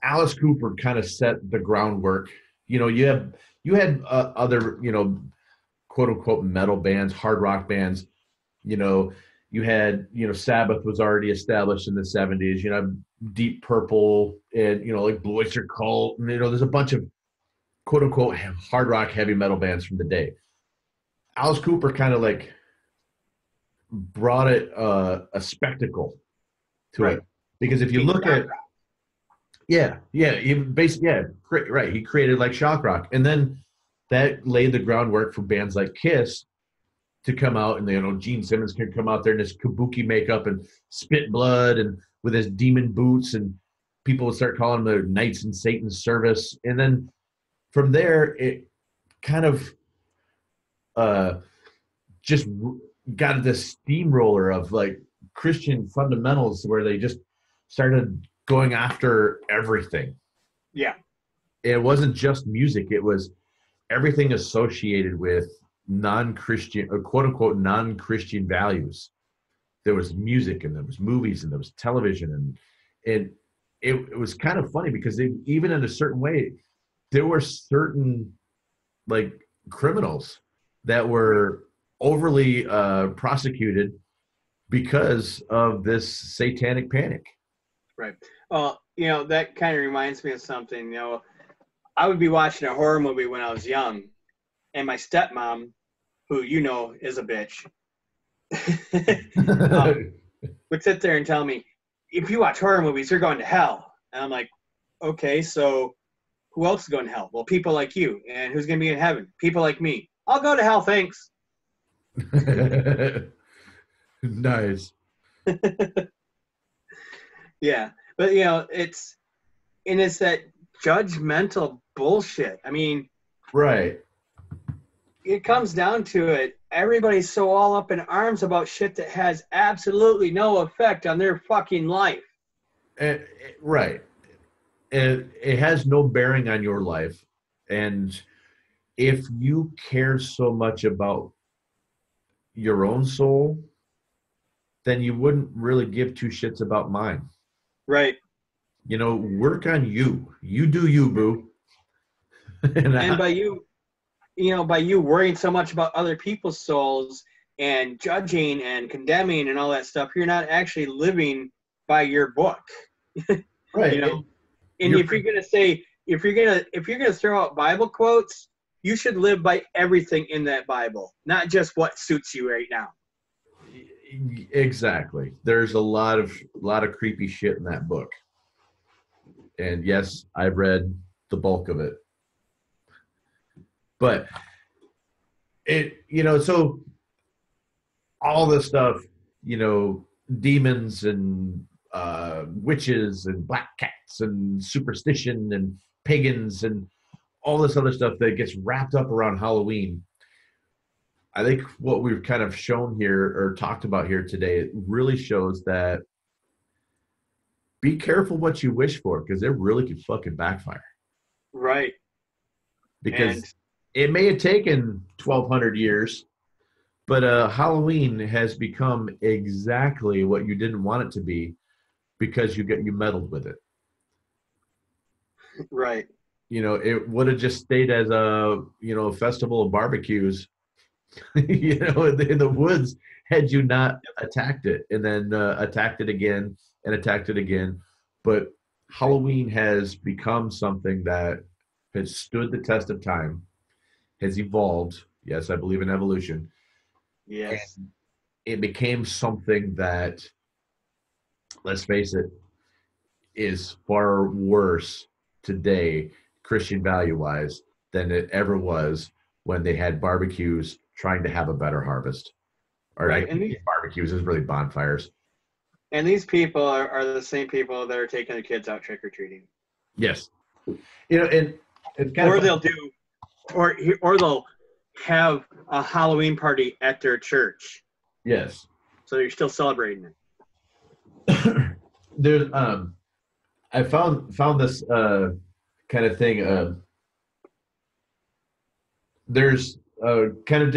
Alice Cooper kind of set the groundwork. You know, you had other, you know, quote unquote metal bands, hard rock bands. You know, you had, you know, Sabbath was already established in the 70s. You know, Deep Purple and, you know, like Blue Oyster Cult. And, you know, there's a bunch of quote unquote hard rock heavy metal bands from the day. Alice Cooper kind of like brought it a spectacle to
Right.
it because if you look at he basically right, he created like shock rock, and then that laid the groundwork for bands like Kiss to come out, and you know Gene Simmons can come out there in his kabuki makeup and spit blood and with his demon boots, and people would start calling them the Knights in Satan's Service, and then from there it kind of uh just got this steamroller of like Christian fundamentals where they just started going after everything.
Yeah.
It wasn't just music, it was everything associated with non-Christian or quote unquote non-Christian values. There was music and there was movies and there was television and it was kind of funny because they, even in a certain way, there were certain like criminals that were overly prosecuted because of this satanic panic.
Right. Well, you know, that kind of reminds me of something. You know, I would be watching a horror movie when I was young, and my stepmom, who you know is a bitch, would sit there and tell me, if you watch horror movies, you're going to hell. And I'm like, okay, so who else is going to hell? Well, people like you. And who's going to be in heaven? People like me. I'll go to hell, thanks.
Nice.
Yeah. But, you know, it's that judgmental bullshit. I mean,
Right.
it comes down to it. Everybody's so all up in arms about shit that has absolutely no effect on their fucking life.
Right. It has no bearing on your life. And if you care so much about your own soul, then you wouldn't really give two shits about mine.
Right.
You know, work on you. You do you, boo.
And by you, you know, by you worrying so much about other people's souls and judging and condemning and all that stuff, you're not actually living by your book.
right.
You know, and if you're gonna say, if you're gonna throw out Bible quotes, you should live by everything in that Bible, not just what suits you right now.
Exactly. There's a lot of creepy shit in that book. And yes, I've read the bulk of it. But it, you know, so all this stuff, you know, demons and witches and black cats and superstition and pagans and all this other stuff that gets wrapped up around Halloween. I think what we've kind of shown here or talked about here today, it really shows that be careful what you wish for because it really could fucking backfire.
Right.
Because
And
it may have taken 1,200 years, but Halloween has become exactly what you didn't want it to be because you meddled with it.
right.
You know, it would have just stayed as a, you know, a festival of barbecues, you know, in the woods had you not attacked it and then attacked it again and attacked it again. But Halloween has become something that has stood the test of time, has evolved. Yes, I believe in evolution.
Yes.
And it became something that, let's face it, is far worse today, Christian value wise, than it ever was when they had barbecues trying to have a better harvest. Or I
Right.
keep saying barbecues, is really bonfires.
And these people are the same people that are taking the kids out trick or treating.
Yes. And it's kind of
Or
funny.
they'll do, or they'll have a Halloween party at their church.
Yes.
So you're still celebrating it.
There's I found this kind of thing. There's kind of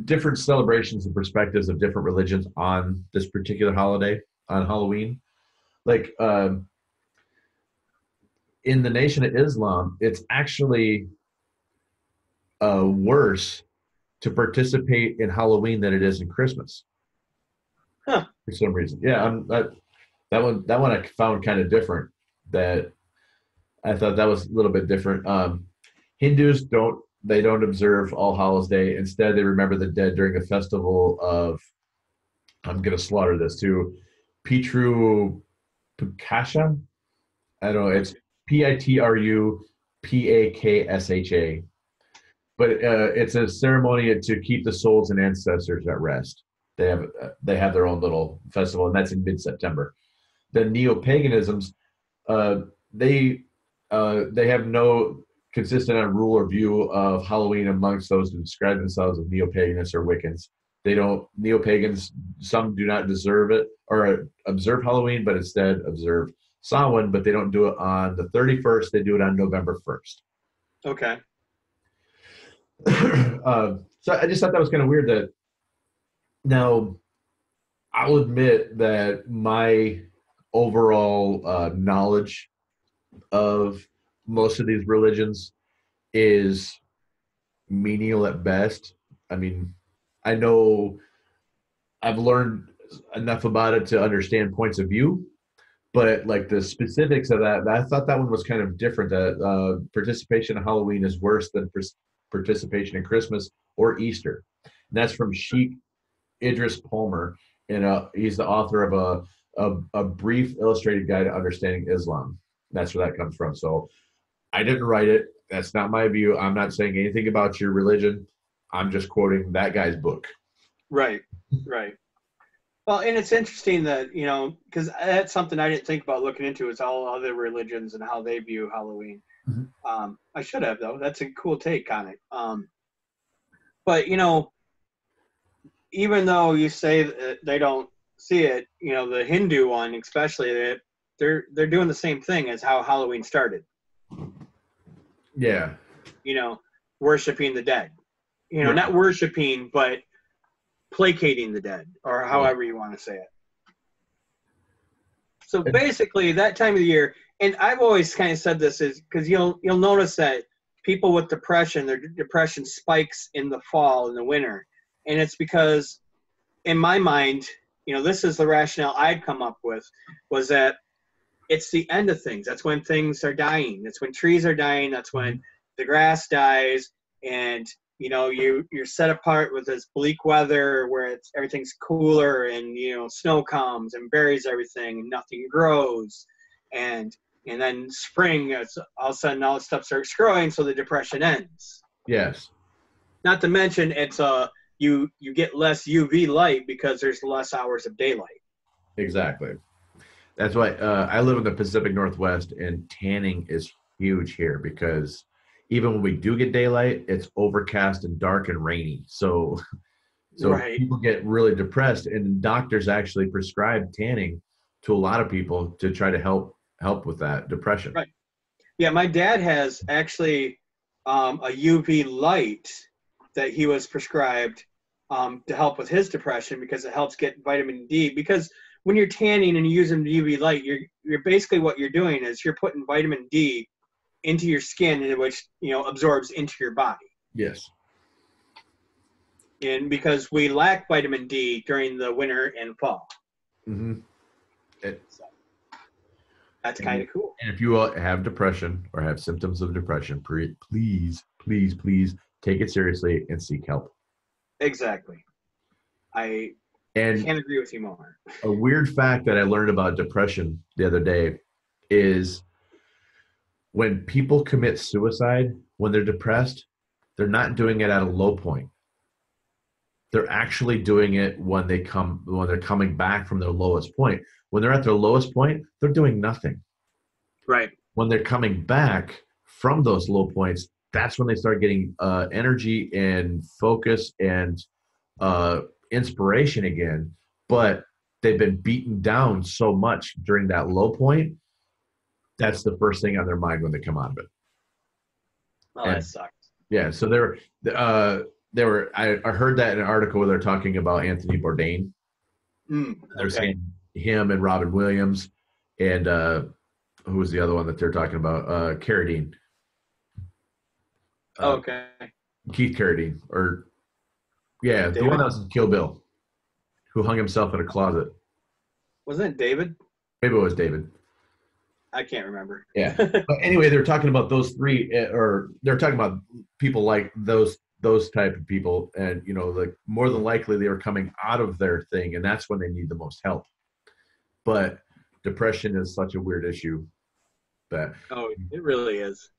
different celebrations and perspectives of different religions on this particular holiday on Halloween. Like in the Nation of Islam, it's actually worse to participate in Halloween than it is in Christmas
Huh.
for some reason. Yeah, that one I found kind of different. That I thought that was a little bit different. Hindus don't observe All Hallows Day. Instead, they remember the dead during a festival of, I'm gonna slaughter this too, Pitru Pakasha. I don't know. It's Pitrupakasha. But it's a ceremony to keep the souls and ancestors at rest. They have their own little festival, and that's in mid-September. The neo-paganisms, uh, they they have no consistent rule or view of Halloween amongst those who describe themselves as neo-paganists or Wiccans. They don't neo-pagans. Some do not deserve it or observe Halloween, but instead observe Samhain. But they don't do it on the 31st. They do it on November 1st.
Okay.
So I just thought that was kind of weird. That now I'll admit that my overall knowledge of most of these religions is menial at best. I mean, I know I've learned enough about it to understand points of view, but like the specifics of that, I thought that one was kind of different. That participation in Halloween is worse than participation in Christmas or Easter. And that's from Sheikh Idris Palmer, and he's the author of a brief illustrated guide to understanding Islam. That's where that comes from. So I didn't write it. That's not my view. I'm not saying anything about your religion. I'm just quoting that guy's book.
Right. Right. Well, and it's interesting that, because that's something I didn't think about looking into is all other religions and how they view Halloween.
Mhm.
I should have, though. That's a cool take on it. But, even though you say that they don't see it, the Hindu one, especially, they're doing the same thing as how Halloween started,
Yeah.
worshiping the dead.
Right.
Not worshiping, but placating the dead, or however you want to say it. So basically, that time of the year, and I've always kind of said this is because you'll notice that people with depression, their depression spikes in the fall and the winter, and it's because, in my mind, this is the rationale I'd come up with, was that it's the end of things. That's when things are dying. That's when trees are dying. That's when the grass dies, and you're set apart with this bleak weather where everything's cooler, and snow comes and buries everything and nothing grows, and then spring, it's all of a sudden all the stuff starts growing, so the depression ends.
Yes.
Not to mention it's you get less UV light because there's less hours of daylight.
Exactly. That's why I live in the Pacific Northwest, and tanning is huge here because even when we do get daylight, it's overcast and dark and rainy. So
Right.
people get really depressed, and doctors actually prescribe tanning to a lot of people to try to help with that depression.
Right. Yeah, my dad has actually a UV light that he was prescribed to help with his depression because it helps get vitamin D. Because when you're tanning and you're using UV light, you're basically, what you're doing is you're putting vitamin D into your skin, in which absorbs into your body.
Yes.
And because we lack vitamin D during the winter and fall.
Mm-hmm.
So. That's kind
And,
of cool.
and if you have depression or have symptoms of depression, please, please, please take it seriously and seek help.
Exactly. I
And
can't agree with you more.
a weird fact that I learned about depression the other day is when people commit suicide when they're depressed, they're not doing it at a low point. They're actually doing it when they're coming back from their lowest point. When they're at their lowest point, they're doing nothing.
Right.
When they're coming back from those low points, that's when they start getting energy and focus and uh, inspiration again. But they've been beaten down so much during that low point. That's the first thing on their mind when they come out of it.
Oh, that
And
sucks.
yeah, so they were. I heard that in an article where they're talking about Anthony Bourdain. They're
Okay.
saying him and Robin Williams, and who was the other one that they're talking about? Carradine, uh,
Okay.
Keith Carradine, or yeah, the one
David?
that was in Kill Bill, who hung himself in a closet.
Wasn't it David?
Maybe it was David.
I can't remember.
Yeah, but anyway, they're talking about those three, or they're talking about people like those type of people, and like more than likely they were coming out of their thing, and that's when they need the most help. But depression is such a weird issue that
Oh, it really is.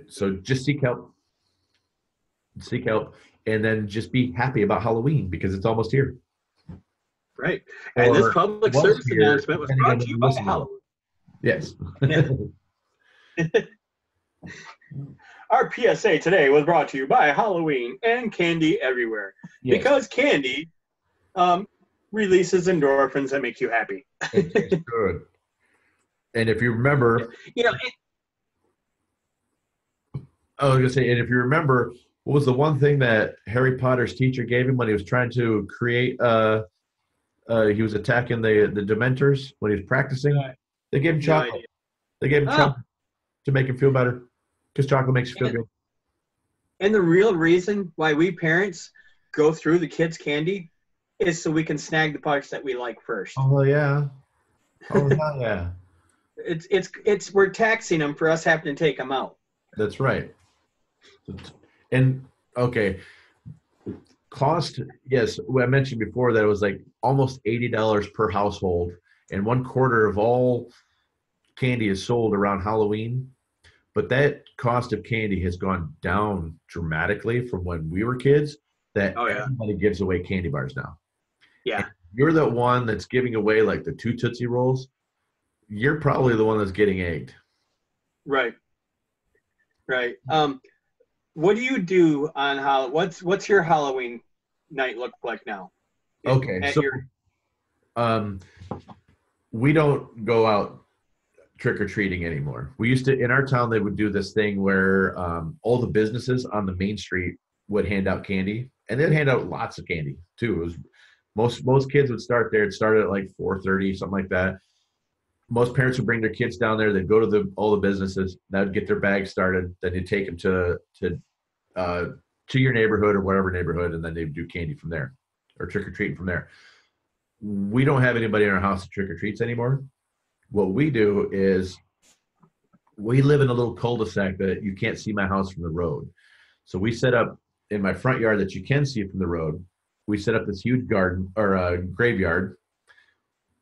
so just seek help, and then just be happy about Halloween because it's almost here.
Right. And this
Or
public
was
service
here,
announcement was
depending on
brought
when
to you
you
by
listen to it.
Halloween.
Yes.
Yeah. Our PSA today was brought to you by Halloween and candy everywhere.
Yes.
Because candy releases endorphins that make you happy.
It tastes good. And if you remember,
You know,
I was gonna say, and if you remember, what was the one thing that Harry Potter's teacher gave him when he was trying to create? He was attacking the Dementors when he was practicing. They gave him
no
chocolate.
idea.
They gave him
Oh,
chocolate to make him feel better, because chocolate makes you feel good.
and the real reason why we parents go through the kids' candy is so we can snag the parts that we like first.
Oh yeah. Oh yeah.
It's we're taxing them for us having to take them out.
That's right. And okay, cost. Yes, I mentioned before that it was like almost $80 per household, and 1/4 of all candy is sold around Halloween. But that cost of candy has gone down dramatically from when we were kids. That
Oh yeah,
everybody gives away candy bars now. And
yeah,
you're the one that's giving away like the 2 Tootsie Rolls. You're probably the one that's getting egged.
right, right. What do you do on what's your Halloween night look like now?
Okay,
At
so
your
um, we don't go out trick or treating anymore. We used to in our town. They would do this thing where all the businesses on the main street would hand out candy, and they'd hand out lots of candy too. It was most kids would start there. It started at like 4:30, something like that. Most parents would bring their kids down there. They'd go to all the businesses. That would get their bags started. Then you'd take them uh, to your neighborhood or whatever neighborhood, and then they'd do candy from there or trick or treating from there. We don't have anybody in our house that trick or treats anymore. What we do is we live in a little cul-de-sac that you can't see my house from the road. So we set up in my front yard that you can see from the road. We set up this huge garden or graveyard.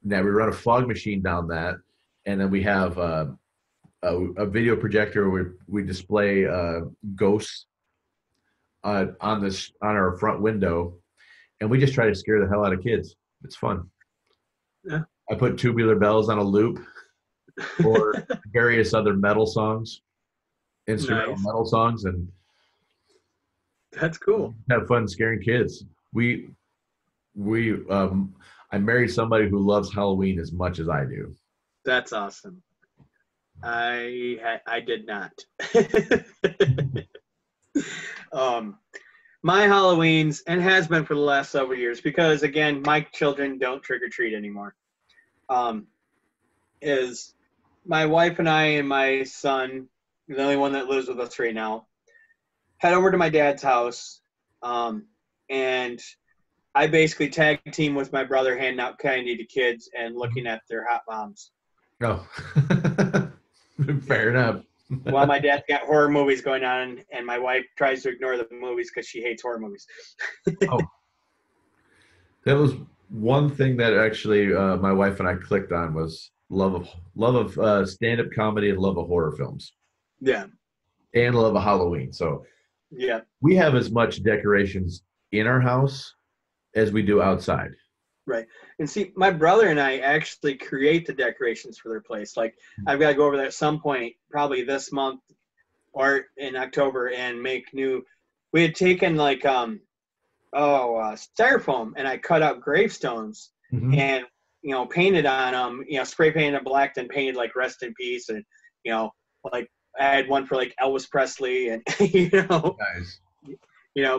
Now we run a fog machine down that, and then we have a video projector where we display ghosts on our front window, and we just try to scare the hell out of kids. It's fun.
Yeah.
I put Tubular Bells on a loop or various other metal songs, instrumental
Nice.
metal songs, and
That's cool.
have fun scaring kids. We I married somebody who loves Halloween as much as I do.
That's awesome. I did not. My Halloweens, and has been for the last several years, because again, my children don't trick or treat anymore. Is my wife and I and my son, the only one that lives with us right now, head over to my dad's house, and I basically tag team with my brother, handing out candy to kids and looking at their hot moms.
Oh, fair enough.
While my dad's got horror movies going on, and my wife tries to ignore the movies because she hates horror movies.
Oh, that was one thing that actually my wife and I clicked on was love of stand-up comedy and love of horror films
Yeah,
and love of Halloween. So
yeah,
we have as much decorations in our house as we do outside.
right. And see, my brother and I actually create the decorations for their place. Like, I've got to go over there at some point, probably this month or in October, and make new. We had taken like styrofoam, and I cut out gravestones
Mhm.
and painted on them. Spray painted black, then painted like "Rest in Peace," and you know, like I had one for like Elvis Presley, and
Guys.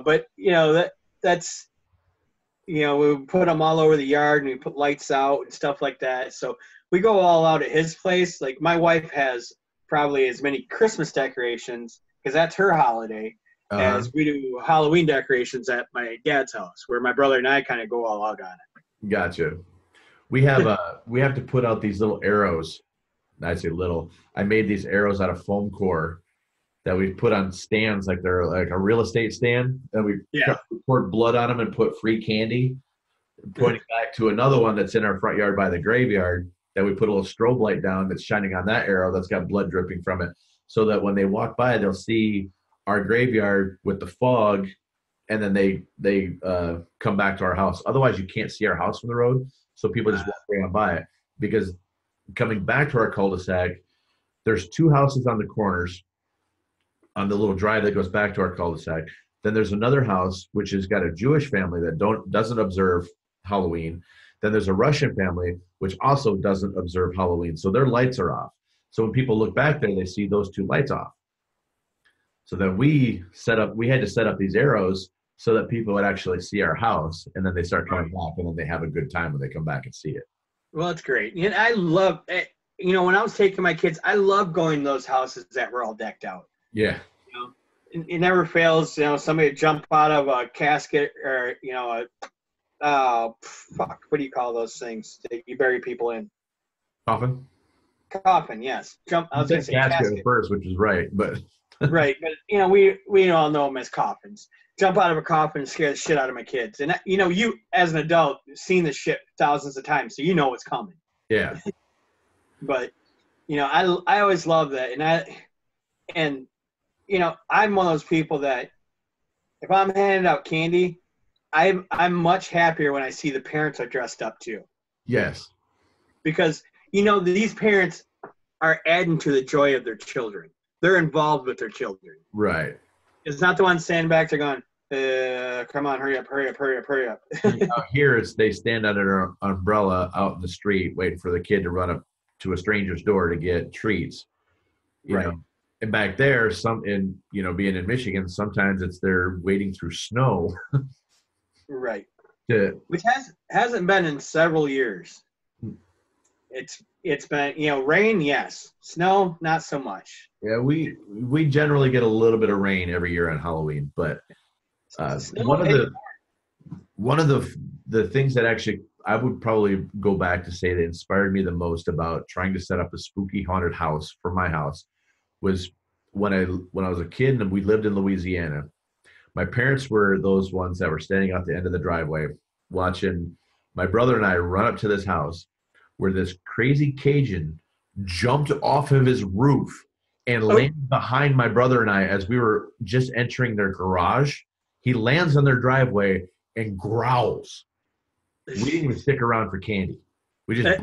but that's we put them all over the yard, and we put lights out and stuff like that. So we go all out at his place. Like my wife has probably as many Christmas decorations because that's her holiday
Uh-huh.
as we do Halloween decorations at my dad's house, where my brother and I kind of go all out on
Gotcha. We have to put out these little arrows. I say little. I made these arrows out of foam core that we put on stands like they're like a real estate stand, and we
it. Yeah.
poured blood on them and put free candy, pointing back to another one that's in our front yard by the graveyard that we put a little strobe light down that's shining on that arrow that's got blood dripping from it, so that when they walk by, they'll see our graveyard with the fog, and then they come back to our house. Otherwise, you can't see our house from the road, so people just walk right on by it. Because coming back to our cul-de-sac, there's two houses on the corners on the little drive that goes back to our cul-de-sac. Then there's another house which has got a Jewish family that doesn't observe Halloween. Then there's a Russian family which also doesn't observe Halloween, so their lights are off. So when people look back there, they see those two lights off. So then we had to set up these arrows so that people would actually see our house, and then they start coming back, and then they have a good time when they come back and see it.
Well, it's great. And I love it. When I was taking my kids, I love going to those houses that were all decked out.
Yeah.
It never fails. Somebody jump out of a casket or fuck, what do you call those things that you bury people in?
Coffin.
Coffin, yes. Jump. I
You
was gonna
said
say
casket at
casket.
first, which is right, but
Right, but we all know them as coffins. Jump out of a coffin and scare the shit out of my kids, and you as an adult seen this shit thousands of times, so you know what's coming.
yeah.
But I always love that, and I'm one of those people that if I'm handing out candy, I'm much happier when I see the parents are dressed up too,
Yes.
because these parents are adding to the joy of their children. They're involved with their children.
Right.
It's not the one standing back there going, come on, hurry up, hurry up, hurry up, hurry up.
Out here, it's they stand under an umbrella out in the street waiting for the kid to run up to a stranger's door to get treats. You
Right,
know, and back there, being in Michigan, sometimes it's they're wading through snow
right.
to.
Which hasn't been in several years. It's been rain, yes. Snow, not so much.
Yeah, we generally get a little bit of rain every year on Halloween, but
Snow, it,
one of the things that actually I would probably go back to say that inspired me the most about trying to set up a spooky haunted house for my house was when I was a kid and we lived in Louisiana. My parents were those ones that were standing out the end of the driveway watching my brother and I run up to this house where this crazy Cajun jumped off of his roof and
oh,
landed behind my brother and I as we were just entering their garage. He lands on their driveway and growls. We didn't even stick around for candy. We just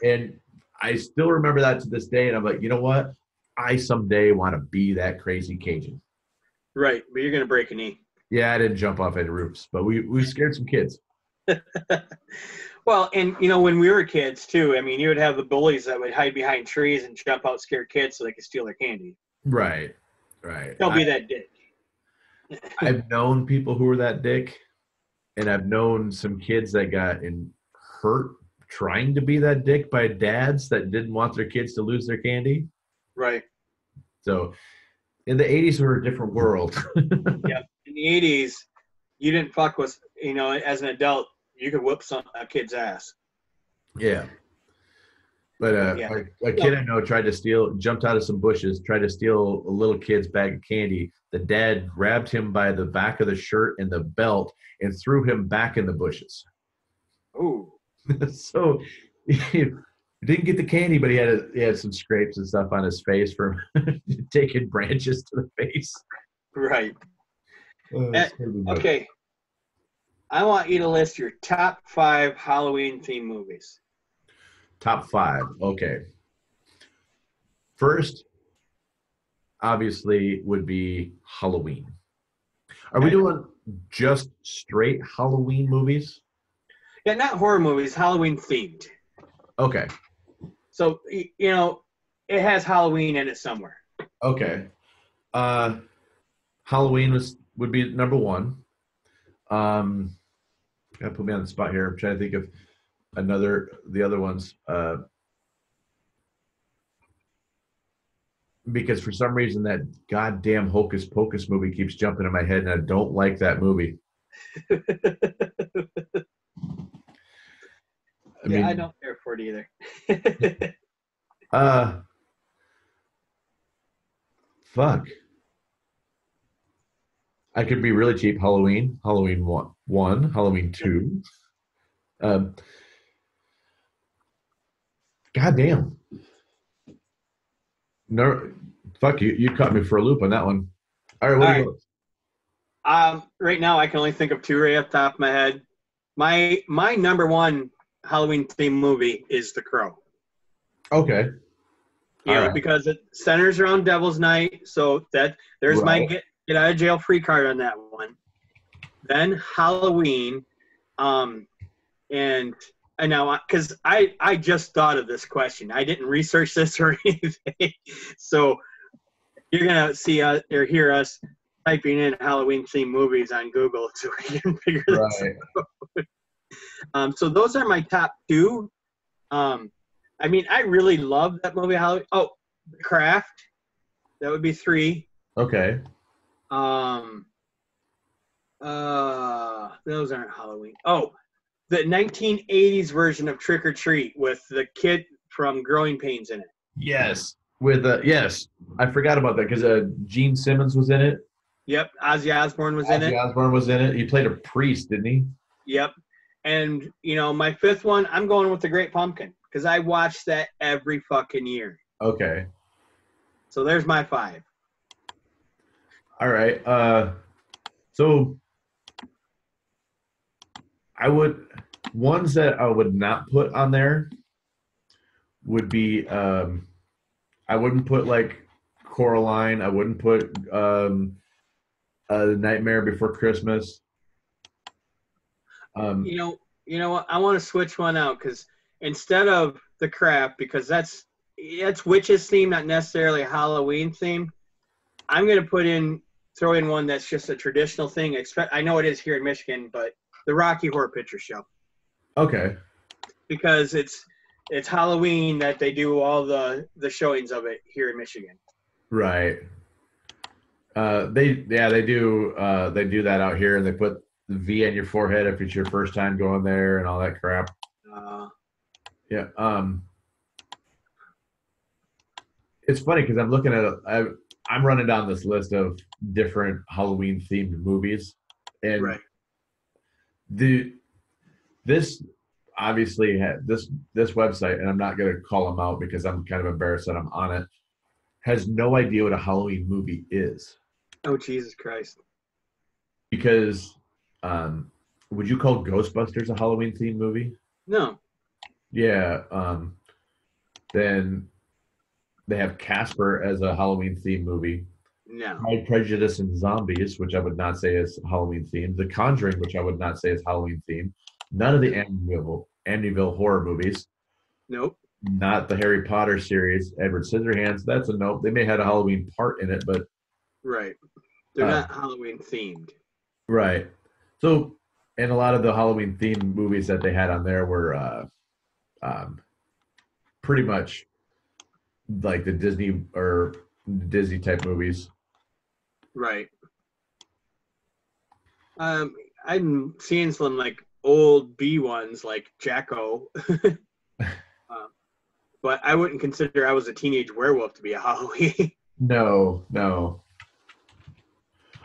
and I still remember that to this day. And I'm like, you know what? I someday want to be that crazy Cajun.
right, but you're gonna break a knee.
Yeah, I didn't jump off any roofs, but we scared some kids.
Well, and when we were kids too, I mean, you would have the bullies that would hide behind trees and jump out, scare kids so they could steal their candy.
Right, right.
Don't be that dick.
I've known people who were that dick, and I've known some kids that got hurt trying to be that dick by dads that didn't want their kids to lose their candy.
Right.
So in the 80s, we were a different world.
Yeah. In the 80s, you didn't fuck with, as an adult, you could whoop a kid's ass.
Yeah. But
Yeah.
a
So,
kid I know tried to steal, jumped out of some bushes, tried to steal a little kid's bag of candy. The dad grabbed him by the back of the shirt and the belt and threw him back in the bushes.
ooh,
So he didn't get the candy, but he had some scrapes and stuff on his face from taking branches to the face.
right.
It's
Eh,
pretty much.
okay, I want you to list your top 5 Halloween themed movies.
Top five. Okay. First, obviously, would be Halloween. Are we
Okay.
doing just straight Halloween movies?
Yeah, not horror movies, Halloween themed.
Okay.
So, it has Halloween in it somewhere.
Okay. Uh, Halloween would be number one. Um, gotta put me on the spot here. I'm trying to think of the other ones. Because for some reason that goddamn Hocus Pocus movie keeps jumping in my head, and I don't like that movie. I
Yeah, I
mean,
don't care for it either.
uh, fuck. I could be really cheap. Halloween one, Halloween two. Um, goddamn. No, fuck you. You caught me for a loop on that one. All right, what
All
do you
right.
got?
Right now, I can only think of two right off the top of my head. My number one Halloween themed movie is The Crow.
Okay. All right.
Because it centers around Devil's Night, so there's my
Right.
get out of jail free card on that one. Then Halloween, um, and now because I just thought of this question, I didn't research this or anything, so you're gonna see us or hear us typing in Halloween themed movies on Google so we can figure this
Right.
out. So those are my top two. I mean, I really love that movie. Halloween. Oh, The Craft. That would be 3.
Okay.
Um, those aren't Halloween. Oh, the 1980s version of Trick or Treat with the kid from Growing Pains in it.
Yes. With yes, I forgot about that because Gene Simmons was in it.
Yep, Ozzy Osbourne was in
Ozzy
it.
Osbourne was in it. He played a priest, didn't he?
Yep. And my fifth one, I'm going with The Great Pumpkin because I watch that every fucking year.
Okay.
So there's my 5.
All right. So I would ones that I would not put on there would be I wouldn't put like Coraline. I wouldn't put Nightmare Before Christmas. Um,
What? I want to switch one out because instead of The Craft, because that's witches theme, not necessarily Halloween theme. I'm gonna throw in one that's just a traditional thing. I know it is here in Michigan, but the Rocky Horror Picture Show,
okay.
because it's Halloween that they do all the showings of it here in Michigan.
Right. They do that out here, and they put the V on your forehead if it's your first time going there and all that crap.
Uh,
Yeah. It's funny because I'm looking at I'm running down this list of different Halloween themed movies, and
right.
the this obviously had this website, and I'm not going to call them out because I'm kind of embarrassed that I'm on it. Has no idea what a Halloween movie is
Oh, Jesus Christ.
because would you call Ghostbusters a Halloween themed movie?
No.
Yeah. Then they have Casper as a Halloween themed movie.
No.
Pride, Prejudice, and Zombies, which I would not say is Halloween themed. The Conjuring, which I would not say is Halloween themed. None of the Amityville horror movies.
Nope.
Not the Harry Potter series. Edward Scissorhands. That's a nope. They may have had a Halloween part in it, but
Right. They're
uh,
not Halloween themed.
right. So, and a lot of the Halloween themed movies that they had on there were um, pretty much like the Disney type movies.
Right. Um, I'm seeing some like old B ones like Jacko. but I wouldn't consider I was a teenage werewolf to be a Halloween.
No.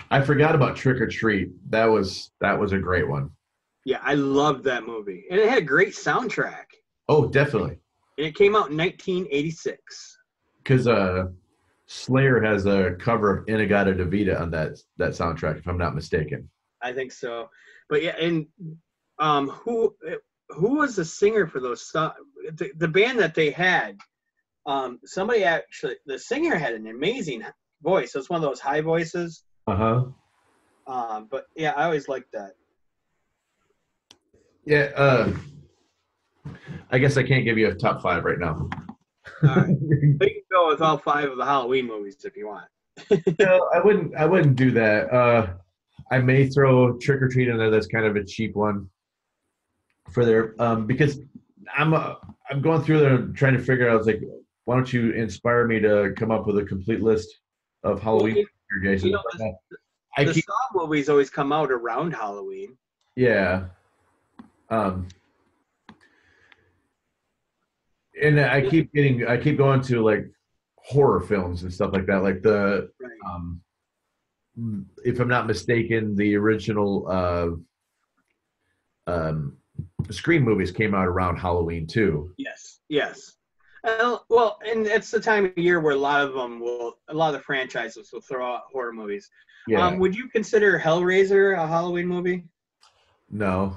I forgot about Trick or Treat. That was a great one.
Yeah, I loved that movie. And it had a great soundtrack.
Oh, definitely.
And it came out in 1986.
Because Slayer has a cover of Inagata Davida on that soundtrack, if I'm not mistaken.
I think so. But yeah, and who was the singer for those songs? The band that they had, somebody actually, the singer had an amazing voice. It's one of those high voices.
Uh-huh.
But yeah, I always liked that.
Yeah, I guess I can't give you a top 5 right now.
All right. We can go with all 5 of the Halloween movies if you want.
No, I wouldn't do that. I may throw Trick or Treat in there. That's kind of a cheap one for there, because I'm going through there trying to figure out. I was like, why don't you inspire me to come up with a complete list of Halloween Jason?
You know, the Saw movies always come out around Halloween.
Yeah. And I keep going to like horror films and stuff like that. Like if I'm not mistaken, the original Scream movies came out around Halloween too.
Yes. Well, and it's the time of year where a lot of the franchises will throw out horror movies.
Yeah.
Would you consider Hellraiser a Halloween movie?
No.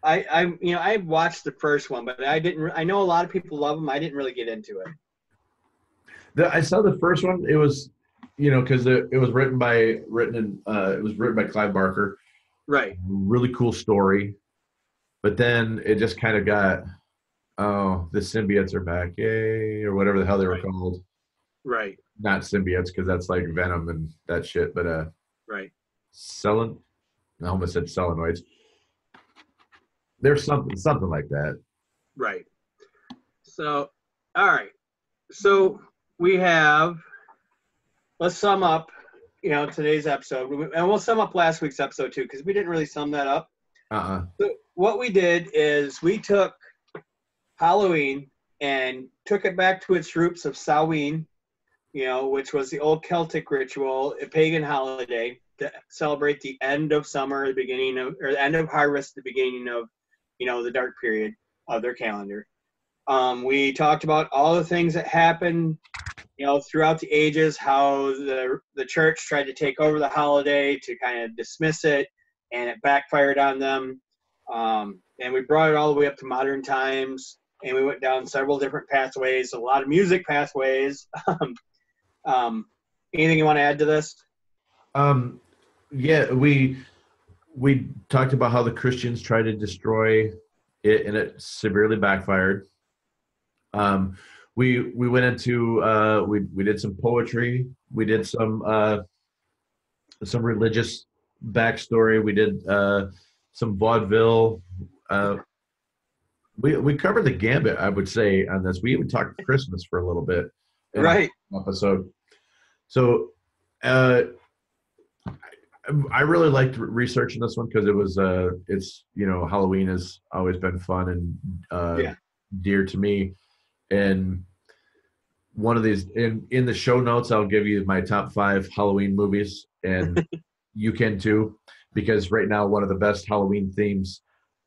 I watched the first one, but I didn't. I know a lot of people love them. I didn't really get into it.
I saw the first one. It was, because it was written by Clive Barker.
Right.
Really cool story, but then it just kind of got, oh, the symbiotes are back, yay, or whatever the hell they were called.
Right.
Not symbiotes, because that's like Venom and that shit, but
right.
I almost said solenoids. There's something like that.
Right. So, all right. So we have. Let's sum up, today's episode, and we'll sum up last week's episode too, because we didn't really sum that up. So what we did is we took Halloween and took it back to its roots of Samhain, which was the old Celtic ritual, a pagan holiday to celebrate the end of summer, the end of harvest, the beginning of, the dark period of their calendar. We talked about all the things that happened, throughout the ages, how the church tried to take over the holiday to kind of dismiss it, and it backfired on them. And we brought it all the way up to modern times, and we went down several different pathways, a lot of music pathways. Anything you want to add to this?
Yeah, we talked about how the Christians tried to destroy it, and it severely backfired. We went into we did some poetry. We did some religious backstory. We did some vaudeville. We covered the gambit, I would say, on this. We even talked Christmas for a little bit.
Right.
Episode. So I really liked researching this one because it was it's Halloween has always been fun and dear to me. And one of these in the show notes, I'll give you my top 5 Halloween movies, and you can too, because right now one of the best Halloween themes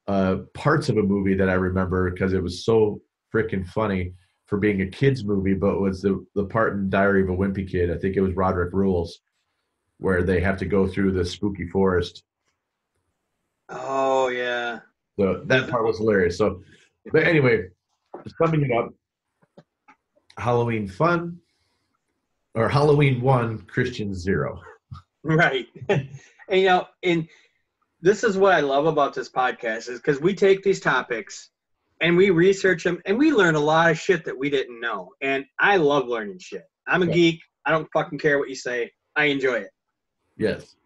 parts of a movie that I remember because it was so freaking funny for being a kid's movie, but was the part in Diary of a Wimpy Kid. I think it was Roderick Rules, where they have to go through the spooky forest.
Oh yeah.
So that part was hilarious. So, but anyway, summing it up, Halloween fun, or Halloween 1, Christian 0.
Right. And and this is what I love about this podcast is because we take these topics and we research them and we learn a lot of shit that we didn't know. And I love learning shit. I'm a geek. I don't fucking care what you say. I enjoy it.
Yes.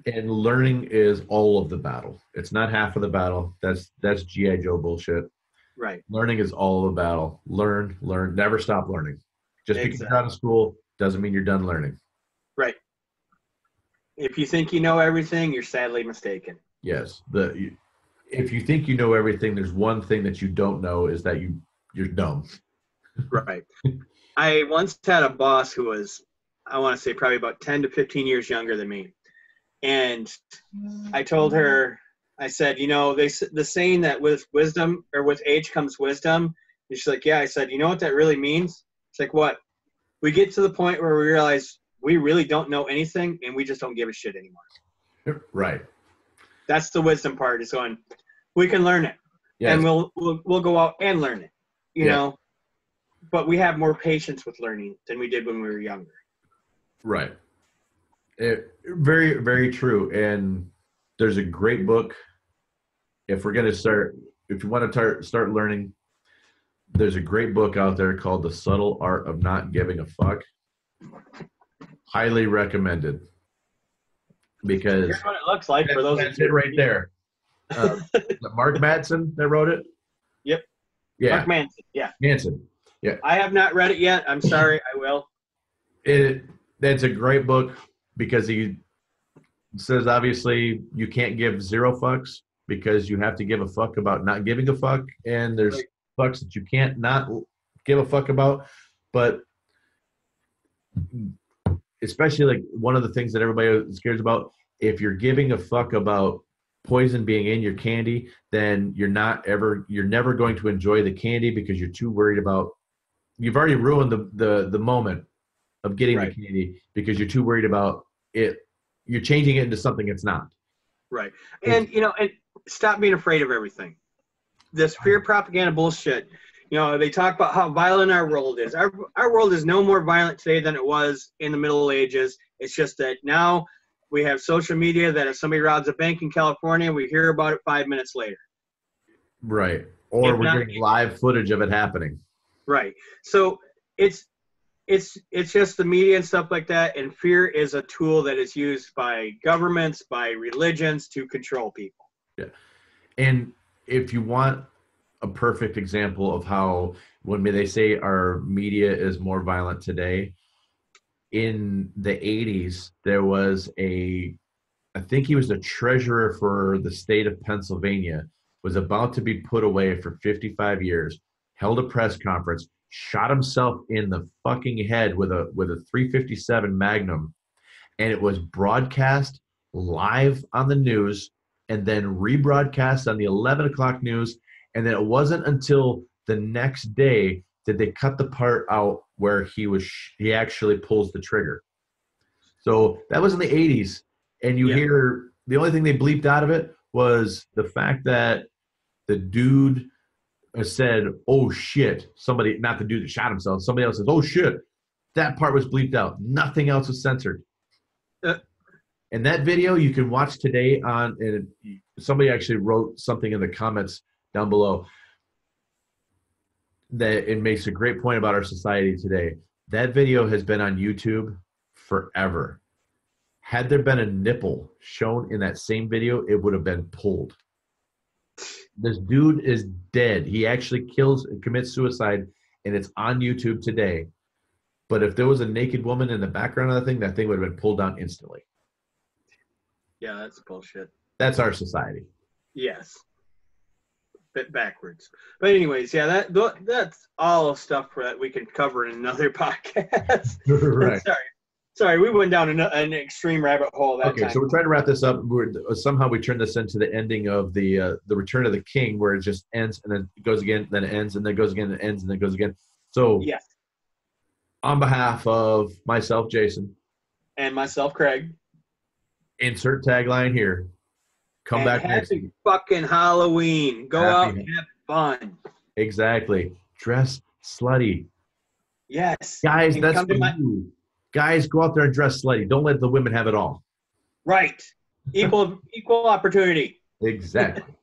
And learning is all of the battle. It's not half of the battle. That's G.I. Joe bullshit.
Right.
Learning is all of the battle. Learn, never stop learning. Just because you're out of school doesn't mean you're done learning.
Right. If you think you know everything, you're sadly mistaken.
Yes. if you think you know everything, there's one thing that you don't know is that you're dumb.
Right. I once had a boss who was, I want to say, probably about 10 to 15 years younger than me. And I told her, I said, the saying that with wisdom or with age comes wisdom. And she's like, yeah. I said, you know what that really means? It's like, what? We get to the point where we realize we really don't know anything and we just don't give a shit anymore.
Right.
That's the wisdom part, is going, we can learn it.
Yes.
And we'll go out and learn it, you know. But we have more patience with learning than we did when we were younger.
Right. Very, very true. And there's a great book. If you want to start learning, there's a great book out there called The Subtle Art of Not Giving a Fuck. Highly recommended. Because
here's what it looks like for those.
That's it right there. Mark Manson that wrote it?
Yep.
Yeah.
Mark Manson. Yeah.
Manson. Yeah.
I have not read it yet. I'm sorry. I will.
That's a great book because he says obviously you can't give zero fucks because you have to give a fuck about not giving a fuck, and there's fucks that you can't not give a fuck about. But especially like one of the things that everybody is scared about, if you're giving a fuck about poison being in your candy, then you're never going to enjoy the candy because you're too worried about, you've already ruined the moment of getting the candy because you're too worried about it. You're changing it into something it's not.
Right. And, and stop being afraid of everything. This fear propaganda bullshit. They talk about how violent our world is. Our world is no more violent today than it was in the Middle Ages. It's just that now we have social media that if somebody robs a bank in California, we hear about it 5 minutes later.
Right. Or we're getting live footage of it happening. Right.
So it's just the media and stuff like that. And fear is a tool that is used by governments, by religions to control people.
Yeah. And if you want a perfect example of how, when they say our media is more violent today, in the 80s, there was I think he was the treasurer for the state of Pennsylvania, was about to be put away for 55 years, held a press conference, shot himself in the fucking head with a .357 Magnum, and it was broadcast live on the news and then rebroadcast on the 11 o'clock news. And then it wasn't until the next day did they cut the part out where he actually pulls the trigger. So that was in the 80s. And you hear the only thing they bleeped out of it was the fact that the dude said, oh shit, somebody, not the dude that shot himself, somebody else says, oh shit. That part was bleeped out. Nothing else was censored. And that video you can watch today and somebody actually wrote something in the comments down below that it makes a great point about our society today. That video has been on YouTube forever. Had there been a nipple shown in that same video, it would have been pulled. This dude is dead. He actually commits suicide, and it's on YouTube today. But if there was a naked woman in the background of that thing would have been pulled down instantly.
Yeah, that's bullshit.
That's our society.
Yes. Bit backwards. But anyways, yeah, that's all stuff that we can cover in another podcast.
Right.
Sorry, we went down an extreme rabbit hole that time.
So we're trying to wrap this up. Somehow we turn this into the ending of the Return of the King, where it just ends and then it goes again, then it ends, and then it goes again, and it ends, and then it goes again. So
yes.
On behalf of myself, Jason.
And myself, Craig.
Insert tagline here. Come back next week.
Happy fucking Halloween. Go out and have fun.
Exactly. Dress slutty.
Yes.
Guys, that's for you. Guys, go out there and dress slutty. Don't let the women have it all.
Right. Equal opportunity.
Exactly.